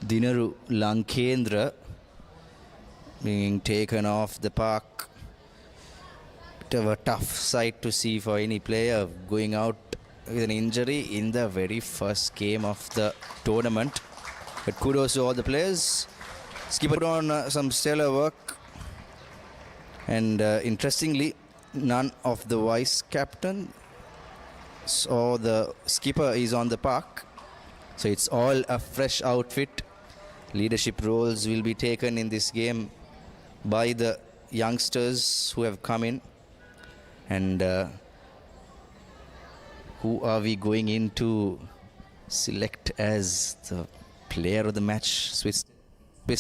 Dinaru Lankendra being taken off the park. Bit of a tough sight to see for any player going out with an injury in the very first game of the tournament. But kudos to all the players. Skipper put on some stellar work. And interestingly, none of the vice captain or the skipper is on the park. So it's all a fresh outfit. Leadership roles will be taken in this game by the youngsters who have come in. And who are we going in to select as the player of the match, Swiss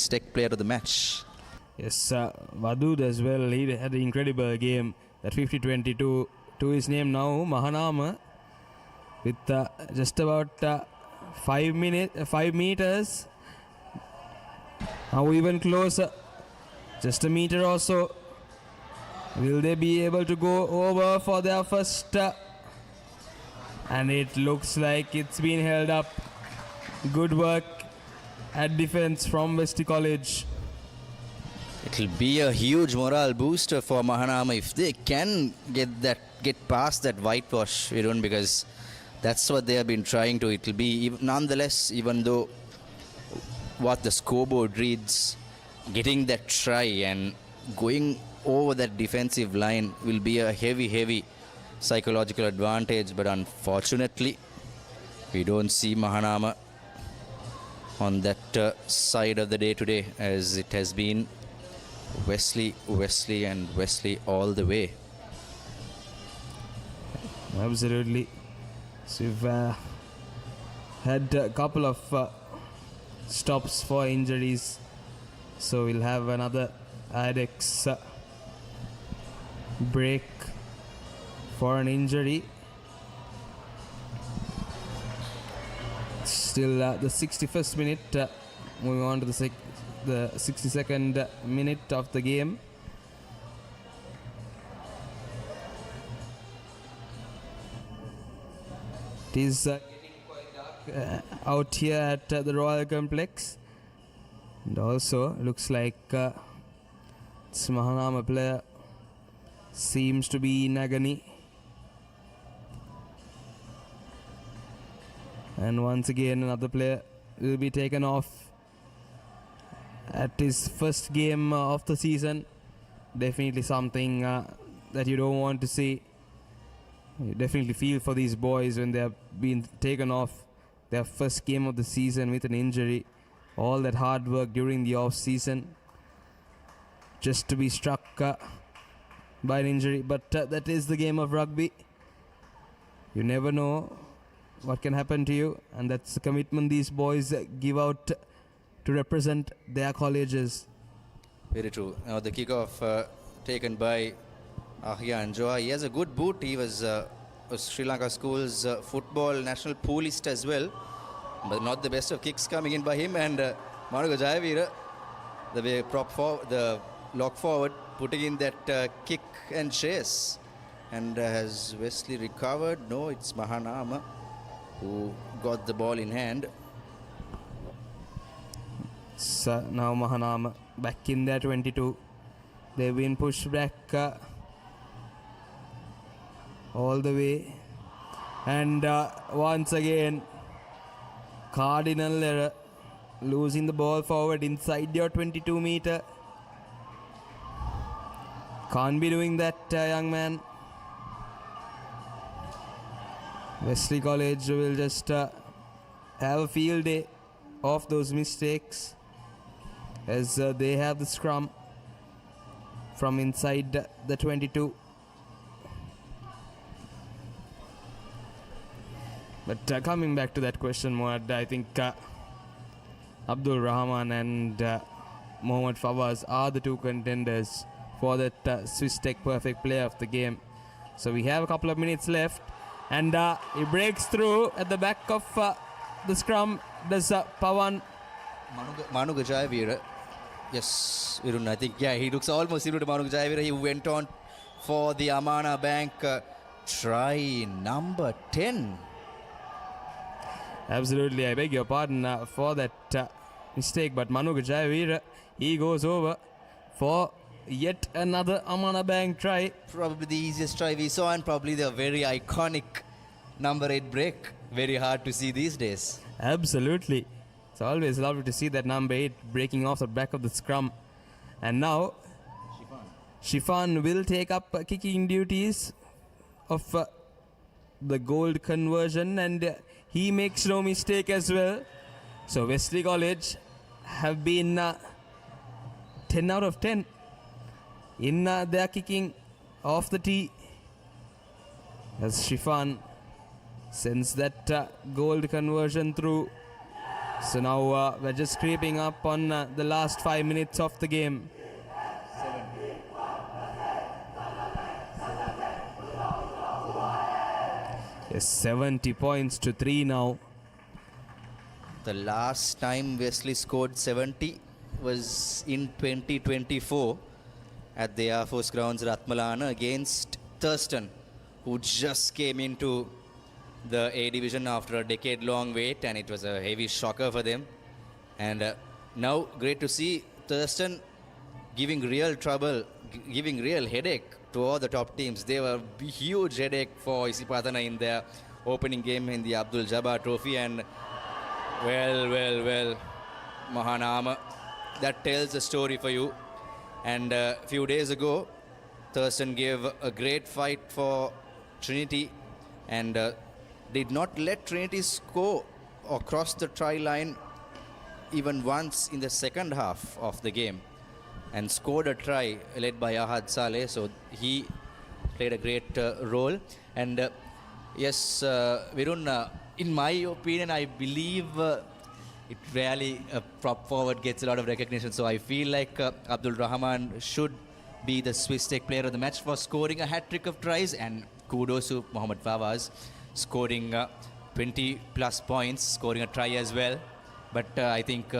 Tech player of the match? Yes, Wadud as well. He had an incredible game. That 50-22 to his name now, Mahanama, with just about 5 meters. Now even closer, just a meter or so. Will they be able to go over for their first? And it looks like it's been held up. Good work at defense from Wesley College. It'll be a huge morale booster for Mahanama if they can get past that whitewash, Virun, because that's what they have been trying to. It'll be nonetheless, even though what the scoreboard reads, getting that try and going over that defensive line will be a heavy psychological advantage. But unfortunately, we don't see Mahanama on that side of the day today, as it has been Wesley and Wesley all the way. Absolutely. So we've had a couple of stops for injuries. So we'll have another IDEX break for an injury. Still the 61st minute, moving on to the 62nd minute of the game. It is getting quite dark out here at the Royal Complex. And also looks like this Mahanama player seems to be in agony. And once again another player will be taken off at his first game of the season. Definitely something that you don't want to see. You definitely feel for these boys when they have been taken off their first game of the season with an injury. All that hard work during the off season just to be struck by an injury. But that is the game of rugby. You never know what can happen to you, and that's the commitment these boys give out to represent their colleges. Very true. Now the kickoff taken by Ahya Anjoa. He has a good boot. He was Sri Lanka School's football national poolist as well, but not the best of kicks coming in by him. And Manuka Jayavira, the way the lock forward, putting in that kick and chase. And has Wesley recovered? No, it's Mahanama who got the ball in hand. So now Mahanama back in there, 22. They've been pushed back all the way. And once again, cardinal error. Losing the ball forward inside your 22 meter. Can't be doing that, young man. Wesley College will just have a field day of those mistakes as they have the scrum from inside the 22. But coming back to that question, Muad, I think Abdul Rahman and Mohammad Fawaz are the two contenders for that Swiss Tech Perfect Player of the game. So we have a couple of minutes left, and he breaks through at the back of the scrum. Does Pawan Manu Gajayavira? Yes, Virun, I think, yeah, he looks almost similar to Manu Gajayavira. He went on for the Amana Bank try number 10. Absolutely, I beg your pardon for that mistake, but Manu Gajayavira, he goes over for yet another Amana Bank try. Probably the easiest try we saw, and probably the very iconic number 8 break. Very hard to see these days. Absolutely. It's always lovely to see that number 8 breaking off the back of the scrum. And now, Shifan will take up kicking duties of the gold conversion, and he makes no mistake as well. So Wesley College have been 10 out of 10 in their kicking off the tee, as Shifan sends that gold conversion through. So now we're just creeping up on the last 5 minutes of the game. Yes, 70 points to 3 now. The last time Wesley scored 70 was in 2024 at the Air Force Grounds Ratmalana against Thurston, who just came into the A division after a decade-long wait, and it was a heavy shocker for them. And now great to see Thurston giving real trouble, giving real headache to all the top teams. They were a huge headache for Isipatana in their opening game in the Abdul Jabbar Trophy, and well, Mahanama, that tells a story for you. And a few days ago, Thurston gave a great fight for Trinity and did not let Trinity score or cross the try line even once in the second half of the game, and scored a try led by Ahad Saleh. So he played a great role. And yes, Virun, in my opinion, I believe it rarely a prop forward gets a lot of recognition. So I feel like Abdul Rahman should be the Swiss Tech Player of the Match for scoring a hat-trick of tries, and kudos to Mohammad Fawaz scoring 20 plus points, scoring a try as well. But I think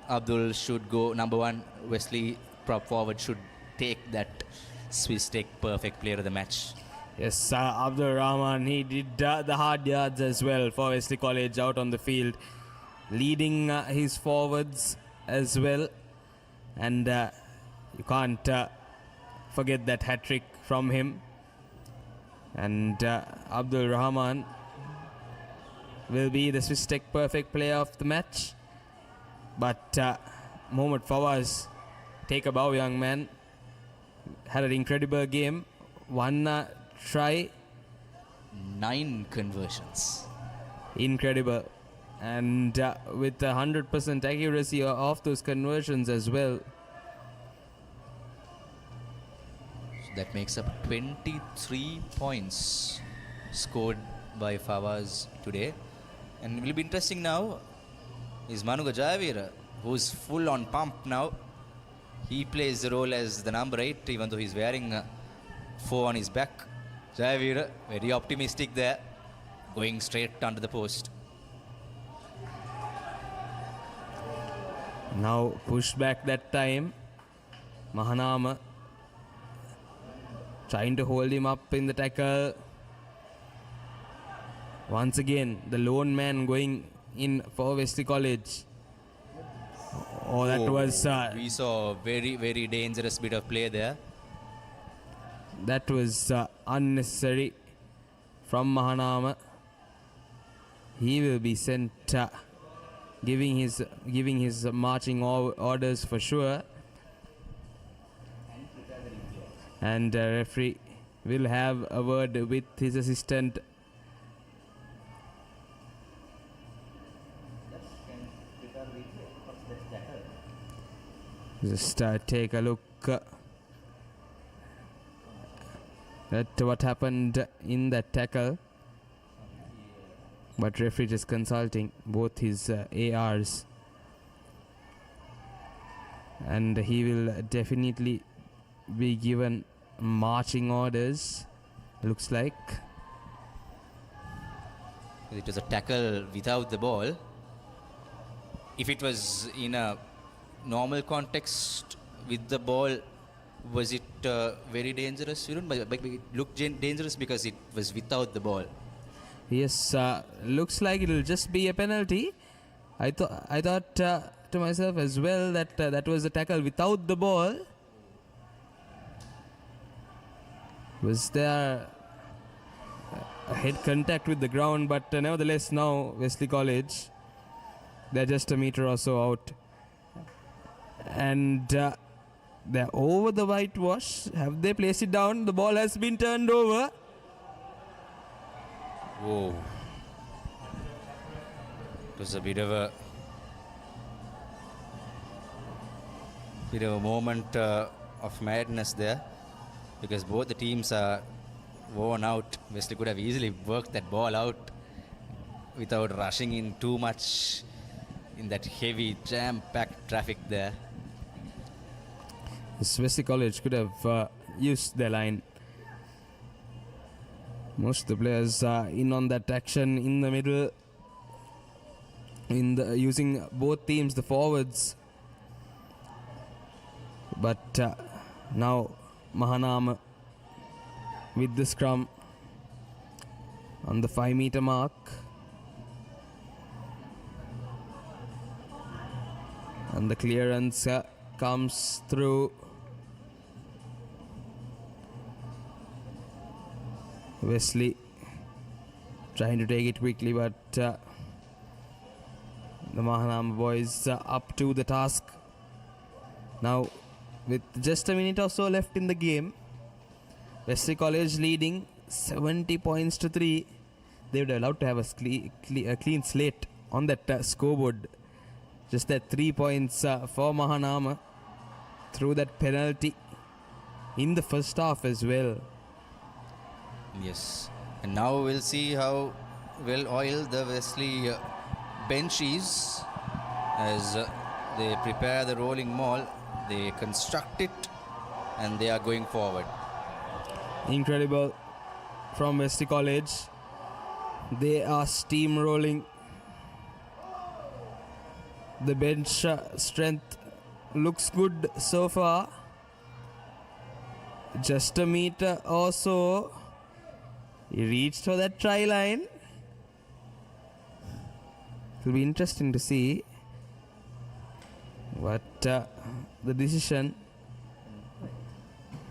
Abdul should go number 1. Wesley prop forward should take that Swiss Tech Perfect Player of the Match. Yes, Abdul Rahman, he did the hard yards as well for Wesley College out on the field, leading his forwards as well. And you can't forget that hat-trick from him. And Abdul Rahman will be the Swiss Tech Perfect Player of the Match. But Mohammad Fawaz, take a bow, young man. Had an incredible game. 1 try. 9 conversions. Incredible. And with 100% accuracy of those conversions as well. That makes up 23 points scored by Fawaz today. And it will be interesting now is Manu Gajayavira, who's full on pump now. He plays the role as the number 8, even though he's wearing 4 on his back. Jayavira, very optimistic there, going straight under the post. Now pushed back that time. Mahanama trying to hold him up in the tackle. Once again, the lone man going in for Wesley College. Oh, that was... we saw a very, very dangerous bit of play there. That was unnecessary from Mahanama. he will be sent giving his marching orders for sure. And referee will have a word with his assistant. Just take a look at what happened in that tackle. But referee just consulting both his ARs. And he will definitely be given marching orders, looks like. It was a tackle without the ball. If it was in a normal context with the ball, was it very dangerous? But it looked dangerous because it was without the ball. Yes, looks like it will just be a penalty. I thought to myself as well that that was a tackle without the ball. Was there a head contact with the ground? But nevertheless, now Wesley College, they're just a meter or so out. And they're over the whitewash. Have they placed it down? The ball has been turned over. Whoa. It was a bit of a moment of madness there, because both the teams are worn out. Wesley could have easily worked that ball out without rushing in too much in that heavy jam-packed traffic there. Wesley College could have used their line. Most of the players are in on that action in the middle, using both teams, the forwards. But now Mahanama with the scrum on the 5 meter mark. And the clearance comes through. Wesley trying to take it quickly, but the Mahanama boys up to the task. Now, with just a minute or so left in the game, Wesley College leading 70 points to 3. They would have allowed to have a clean slate on that scoreboard. Just that 3 points for Mahanama through that penalty in the first half as well. Yes, and now we'll see how well oiled the Wesley bench is as they prepare the rolling maul. They construct it and they are going forward. Incredible from Wesley College. They are steamrolling. The bench strength looks good so far. Just a meter or so. He reached for that try line. It'll be interesting to see what the decision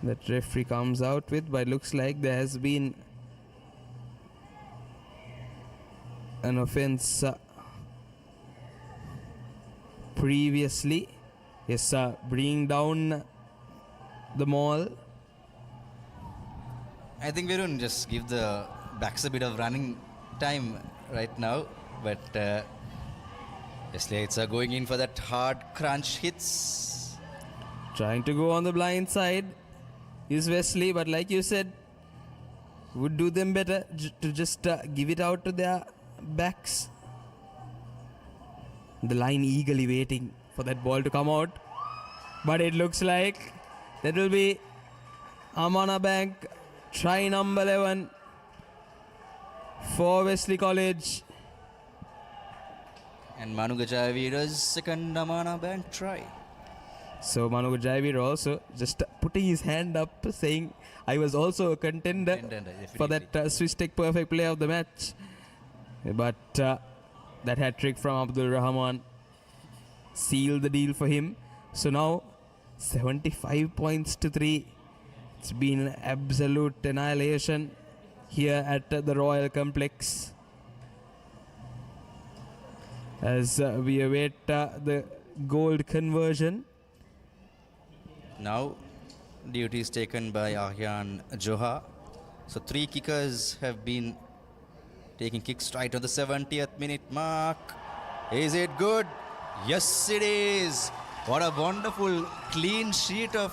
that referee comes out with, but it looks like there has been an offense previously. Yes, bringing down the maul. I think we don't just give the backs a bit of running time right now, but Wesley are going in for that hard crunch hits. Trying to go on the blind side is Wesley, but like you said, would do them better to just give it out to their backs. The line eagerly waiting for that ball to come out, but it looks like that will be Amana Bank try number 11 for Wesley College. And Manu Gajavira's second Amana Bank try. So Manu Gajavira also just putting his hand up saying, I was also a contender for that Swiss Tech Perfect Player of the Match. But that hat-trick from Abdul Rahman sealed the deal for him. So now 75 points to 3. It's been an absolute annihilation here at the Royal Complex. as we await the goal conversion. Now, duty is taken by Ahyan Johar. So 3 kickers have been taking kicks right on the 70th minute mark. Is it good? Yes, it is. What a wonderful clean sheet of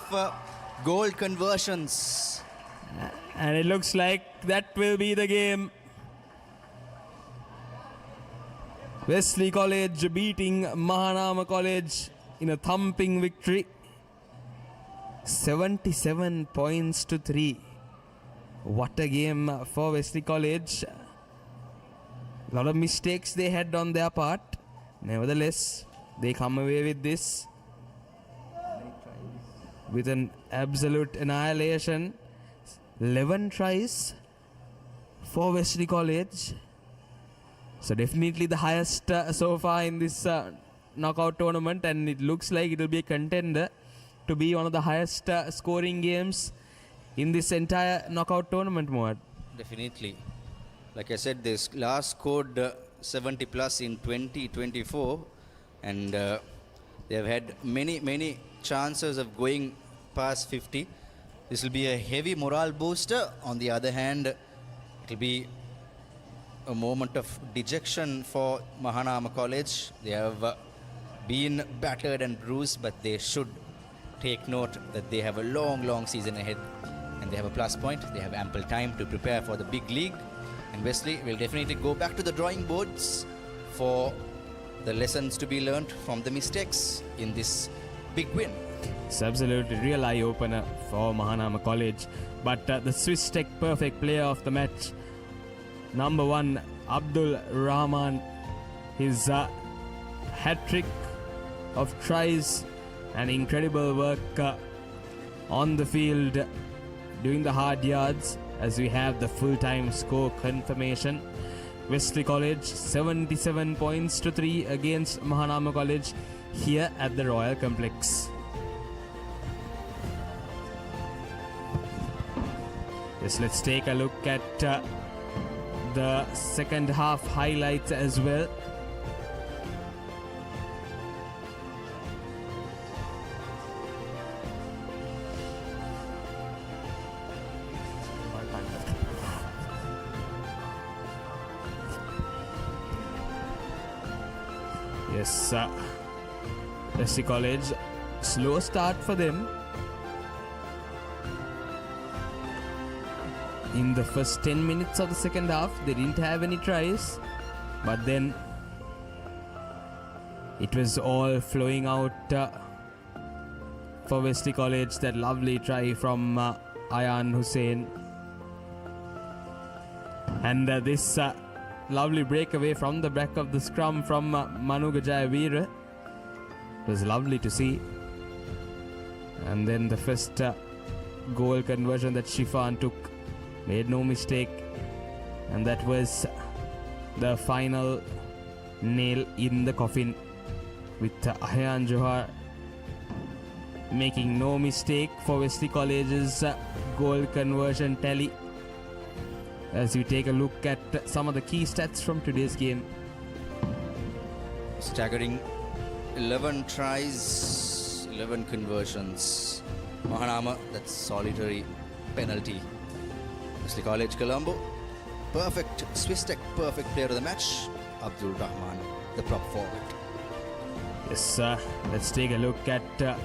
goal conversions. And it looks like that will be the game. Wesley College beating Mahanama College in a thumping victory. 77 points to 3. What a game for Wesley College. A lot of mistakes they had on their part. Nevertheless, they come away with this with an absolute annihilation. 11 tries for Wesley College. So definitely the highest so far in this knockout tournament, and it looks like it will be a contender to be one of the highest scoring games in this entire knockout tournament, Mohad. Definitely. Like I said, this last scored 70 plus in 2024, and they have had many chances of going past 50. This will be a heavy morale booster. On the other hand, it will be a moment of dejection for Mahanama College. They have been battered and bruised, but they should take note that they have a long season ahead, and they have a plus point. They have ample time to prepare for the big league, and Wesley will definitely go back to the drawing boards for the lessons to be learned from the mistakes in this big win. It's absolutely real eye-opener for Mahanama College. But the Swiss Tech perfect player of the match, number 1, Abdul Rahman, his hat-trick of tries and incredible work on the field, doing the hard yards, as we have the full-time score confirmation. Wesley College 77 points to 3 against Mahanama College here at the Royal Complex. Yes, let's take a look at the second half highlights as well. Yes, Wesley College, slow start for them. In the first 10 minutes of the second half, they didn't have any tries, but then it was all flowing out for Wesley College. That lovely try from Ayan Hussain, and this lovely breakaway from the back of the scrum from Manu Gajayavira was lovely to see. And then the first goal conversion that Shifan took, made no mistake, and that was the final nail in the coffin, with Ahyan Johar making no mistake for Wesley College's goal conversion tally. As we take a look at some of the key stats from today's game. Staggering 11 tries, 11 conversions. Mahanama, that's solitary penalty. Wesley College, Colombo, perfect Swiss Tech, perfect player of the match, Abdul Rahman, the prop forward. Yes, let's take a look at the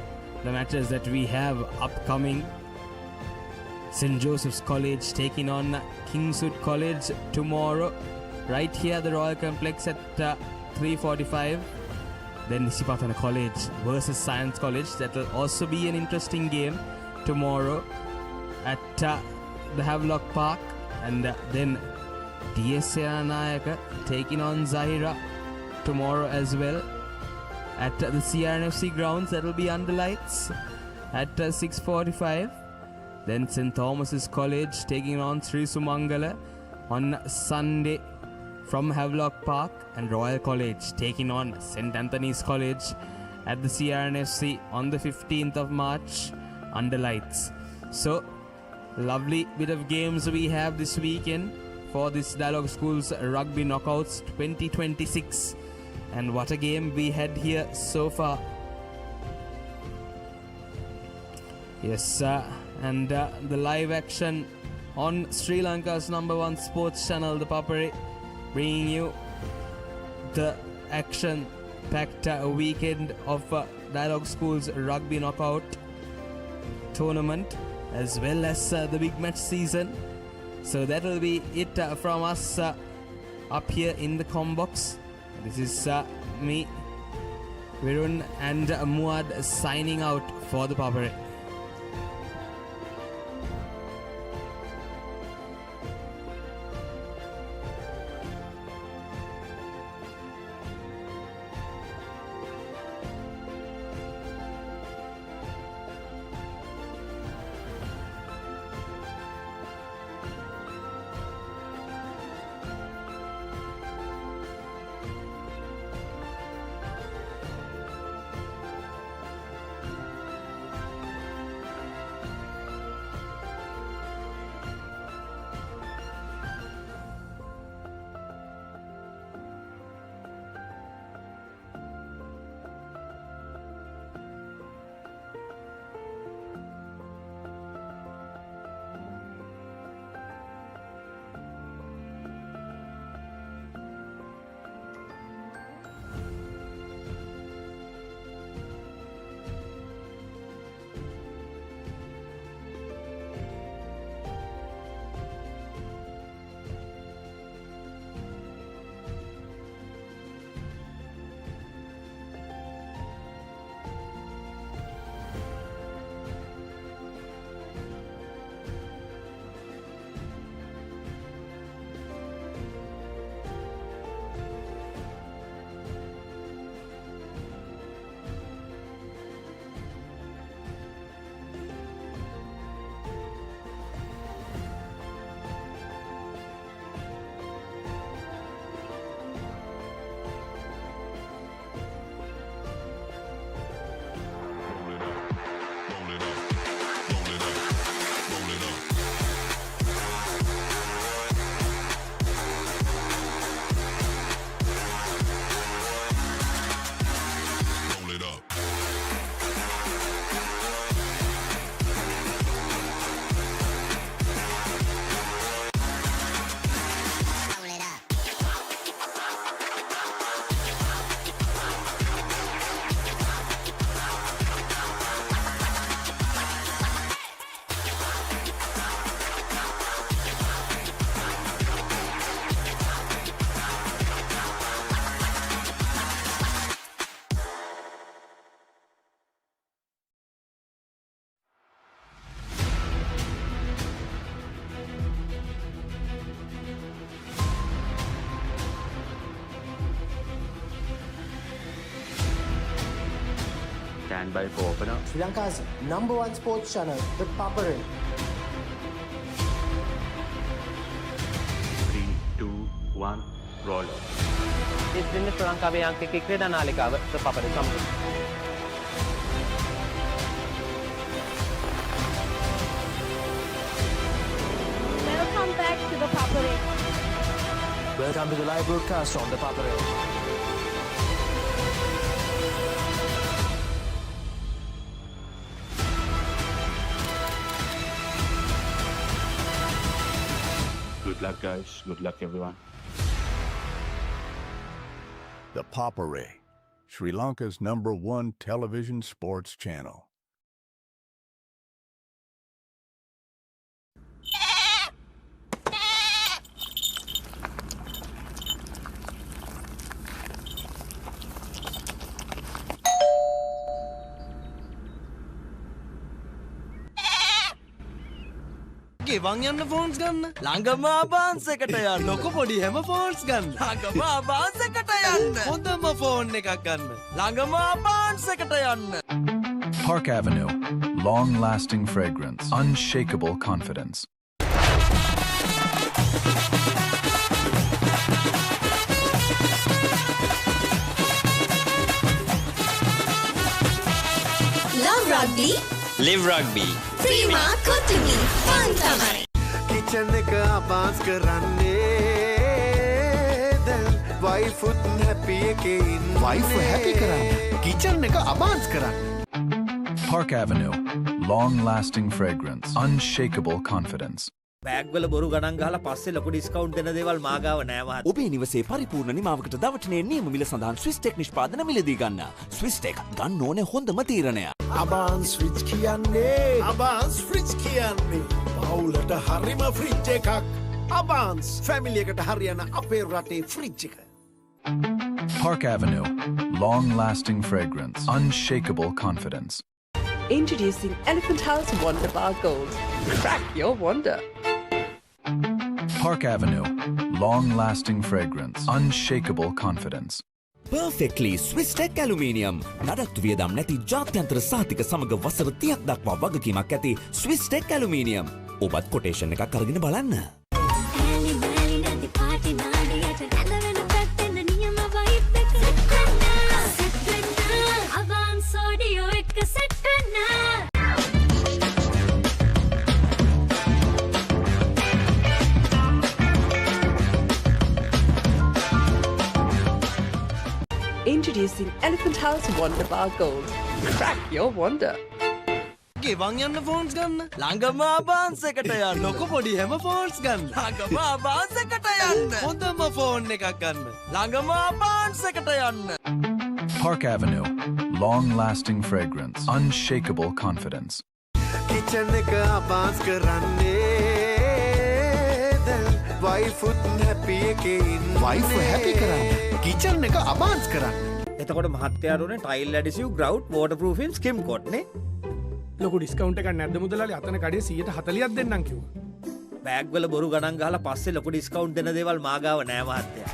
matches that we have upcoming. St. Joseph's College taking on Kingswood College tomorrow, right here at the Royal Complex at 3:45. Then Nisipatana College versus Science College. That will also be an interesting game tomorrow at the Havelock Park. And then DS Nayaka taking on Zahira tomorrow as well at the CRNFC grounds. That will be under lights at 6:45. Then St. Thomas's College taking on Sri Sumangala on Sunday from Havelock Park, and Royal College taking on St. Anthony's College at the CRNFC on the 15th of March under lights. So, lovely bit of games we have this weekend for this Dialog Schools Rugby Knockouts 2026 And what a game we had here so far. Yes, and the live action on Sri Lanka's #1 sports channel, ThePapare, bringing you the action-packed weekend of Dialog School's rugby knockout tournament, as well as the big match season. So that will be it from us up here in the combox. This is me, Virun, and Muad signing out for the Papare. Stand by for opener. Sri Lanka's #1 sports channel, ThePapare. 3, 2, 1, roll. ඉතින් ශ්‍රී ලංකාවේ අංක ක්‍රීඩා නාලිකාව ThePapare සමග. Welcome back to ThePapare. Welcome to the live broadcast on ThePapare. Good luck, guys. Good luck, everyone. ThePapare, Sri Lanka's #1 television sports channel. ගෙවන් යන්න phones ගන්න ළඟම ආබාන්ස් එකට යන්න ලොකු පොඩි හැම ෆෝන්ස් ගන්න ළඟම ආබාන්ස් එකට යන්න හොඳම ෆෝන් එකක් ගන්න ළඟම ආබාන්ස් එකට යන්න Park Avenue. Long-lasting fragrance. Unshakable confidence. Love rugby. Live rugby. Prima Kotumi. Fun tamare. Kitchen එක ආබාන්ස් කරන්නේ දැන් wife happy again. Wife happy කරන්න. Kitchen එක advance කරන්න. Park Avenue. Long-lasting fragrance. Unshakable confidence. බෑග්වල බොරු ගණන් ගහලා පස්සේ ලොකු ඩිස්කවුන්ට් දෙන දේවල් මා ගාව නෑ මහත්තයා. ඔබේ නිවසේ පරිපූර්ණ නිමාවකට දවටනේ නියම මිල සඳහන් ස්විස් ටෙක් නිෂ්පාදන මිලදී ගන්න. ස්විස් ටෙක් ගන්න ඕනේ හොඳම තීරණය. අබාන්ස් ෆ්‍රිජ් කියන්නේ. අබාන්ස් ෆ්‍රිජ් කියන්නේ. පවුලට හරිම ෆ්‍රිජ් එකක්. අබාන්ස් ෆැමිලි එකට හරියන අපේ රටේ ෆ්‍රිජ් එක. Park Avenue. Long-lasting fragrance. Unshakable confidence. Introducing Elephant House Wonder Bar Gold. Crack your wonder. Park Avenue. Long-lasting fragrance. Unshakable confidence. Perfectly Swiss Tech Aluminium. නඩත්තු වියදම් නැති ජාත්‍යන්තර සහතික සමග වසර 30ක් දක්වා වගකීමක් ඇති Swiss Tech Aluminium. ඔබත් කොටේෂන් එකක් අරගෙන බලන්න. Introducing Elephant House Wonder Bar Gold. Crack your wonder. ගෙවන් යන්න ෆෝන්ස් ගන්න ළඟම ආබාන්ස් එකට යන්න ලොකු පොඩි හැම ෆෝන්ස් ගන්න ළඟම ආබාන්ස් එකට යන්න හොඳම ෆෝන් එකක් ගන්න ළඟම ආබාන්ස් එකට යන්න Park Avenue. Long-lasting fragrance. Unshakable confidence. Kitchen එක advance කරන්නේ. දැන් wife happy again. Wife happy කරන්න. Kitchen එක advance කරන්න. එතකොට මහත්තයාට උනේ tile adhesive grout waterproofing skim coat නේ. ලොකු ඩිස්කවුන්ට් එකක් නැද්ද මුදලාලි අතන කඩේ 140ක් දෙන්නම් කිව්වා. බෑග්වල බොරු ගණන් ගහලා පස්සේ ලොකු ඩිස්කවුන්ට් දෙන දේවල් මා ගාව නෑ මහත්තයා.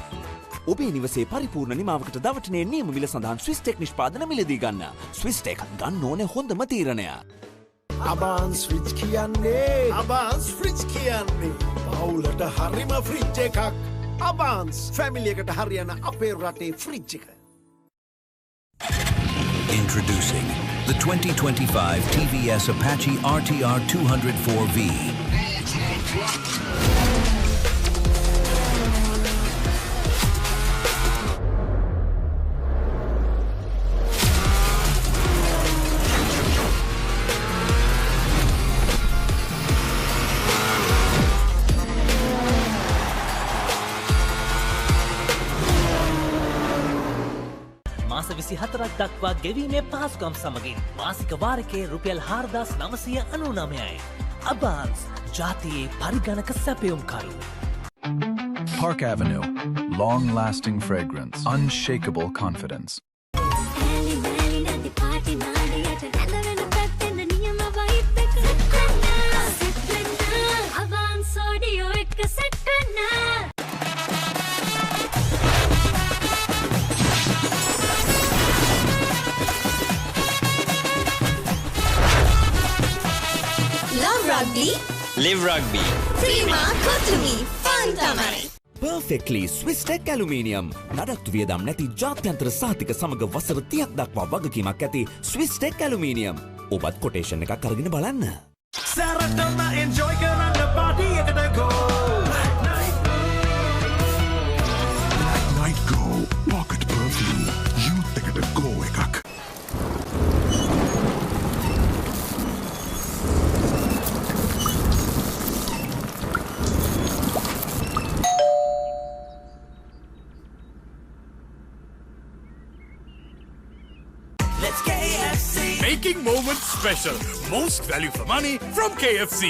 ඔබේ නිවසේ පරිපූර්ණ නිමාවකට දවටනේ නියම මිල සඳහන් ස්විස් ටෙක් නිෂ්පාදන මිලදී ගන්න. ස්විස් ටෙක් ගන්න ඕනේ හොඳම තීරණය. අබාන්ස් ෆ්‍රිජ් කියන්නේ. අබාන්ස් ෆ්‍රිජ් කියන්නේ. පවුලට හරිම ෆ්‍රිජ් එකක්. අබාන්ස් ෆැමිලි එකට හරියන අපේ රටේ ෆ්‍රිජ් එක. Introducing the 2025 TVS Apache RTR 204V. මාස 24ක් දක්වා ගෙවීමේ පහසුකම් සමගින් මාසික වාරිකයේ රුපියල් 4999යි. අබාන්ස් ජාතියේ පරිගණක සැපයුම්කරු. Park Avenue. Long-lasting fragrance. Unshakable confidence. Love Rugby. Live Rugby. Prima Kotumi. Fun tamai. Perfectly Swiss Tech Aluminium. නඩත්තු වියදම් නැති ජාත්‍යන්තර සහතික සමග වසර 30ක් දක්වා වගකීමක් ඇති Swiss Tech Aluminium. ඔබත් කොටේෂන් එකක් අරගෙන බලන්න. සැරටම enjoy කරන්න party එකට go. Night Go Pocket Perfume. Youth එකට go එකක්. Making moments special. Most value for money from KFC.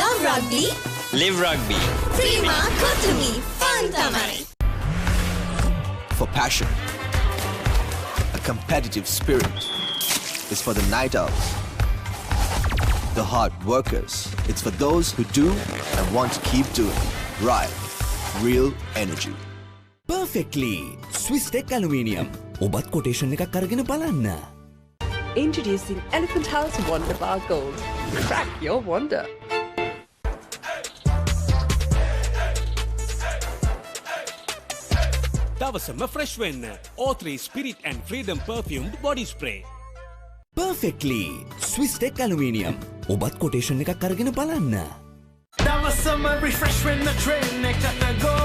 Love Rugby. Live Rugby. Prima Kotumi. Fun tamai. For passion, a competitive spirit is for the night owls, the hard workers. It's for those who do and want to keep doing. Right. Real energy. Perfectly Swiss Tech Aluminium. ඔබත් quotation එකක් අරගෙන බලන්න. Introducing Elephant House Wonder Bar Gold. Crack your wonder. දවසම fresh වෙන්න O3 Spirit and Freedom Perfumed Body Spray. perfectly Swiss Tech Aluminium ඔබත් quotation එකක් අරගෙන බලන්න. දවසම refresh වෙන්න train එකට go.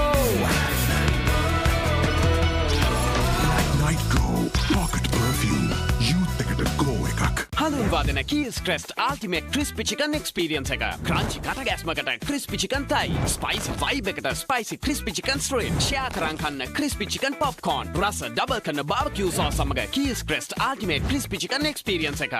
Night Go Pocket Perfume Youth එකට go එකක්. හඳුන්වාදන Keells Krest ultimate crispy chicken experience එක. ක්‍රන්චි කටගැස්මකට crispy chicken Thai. Spicy vibe එකට spicy crispy chicken street. Share කරන් කන්න ක්‍රිස්පි චිකන් පොප්කෝර්න්. රස ඩබල් කරන බාර්බිකියු සෝස් සමග Keells Krest ultimate crispy chicken experience එක.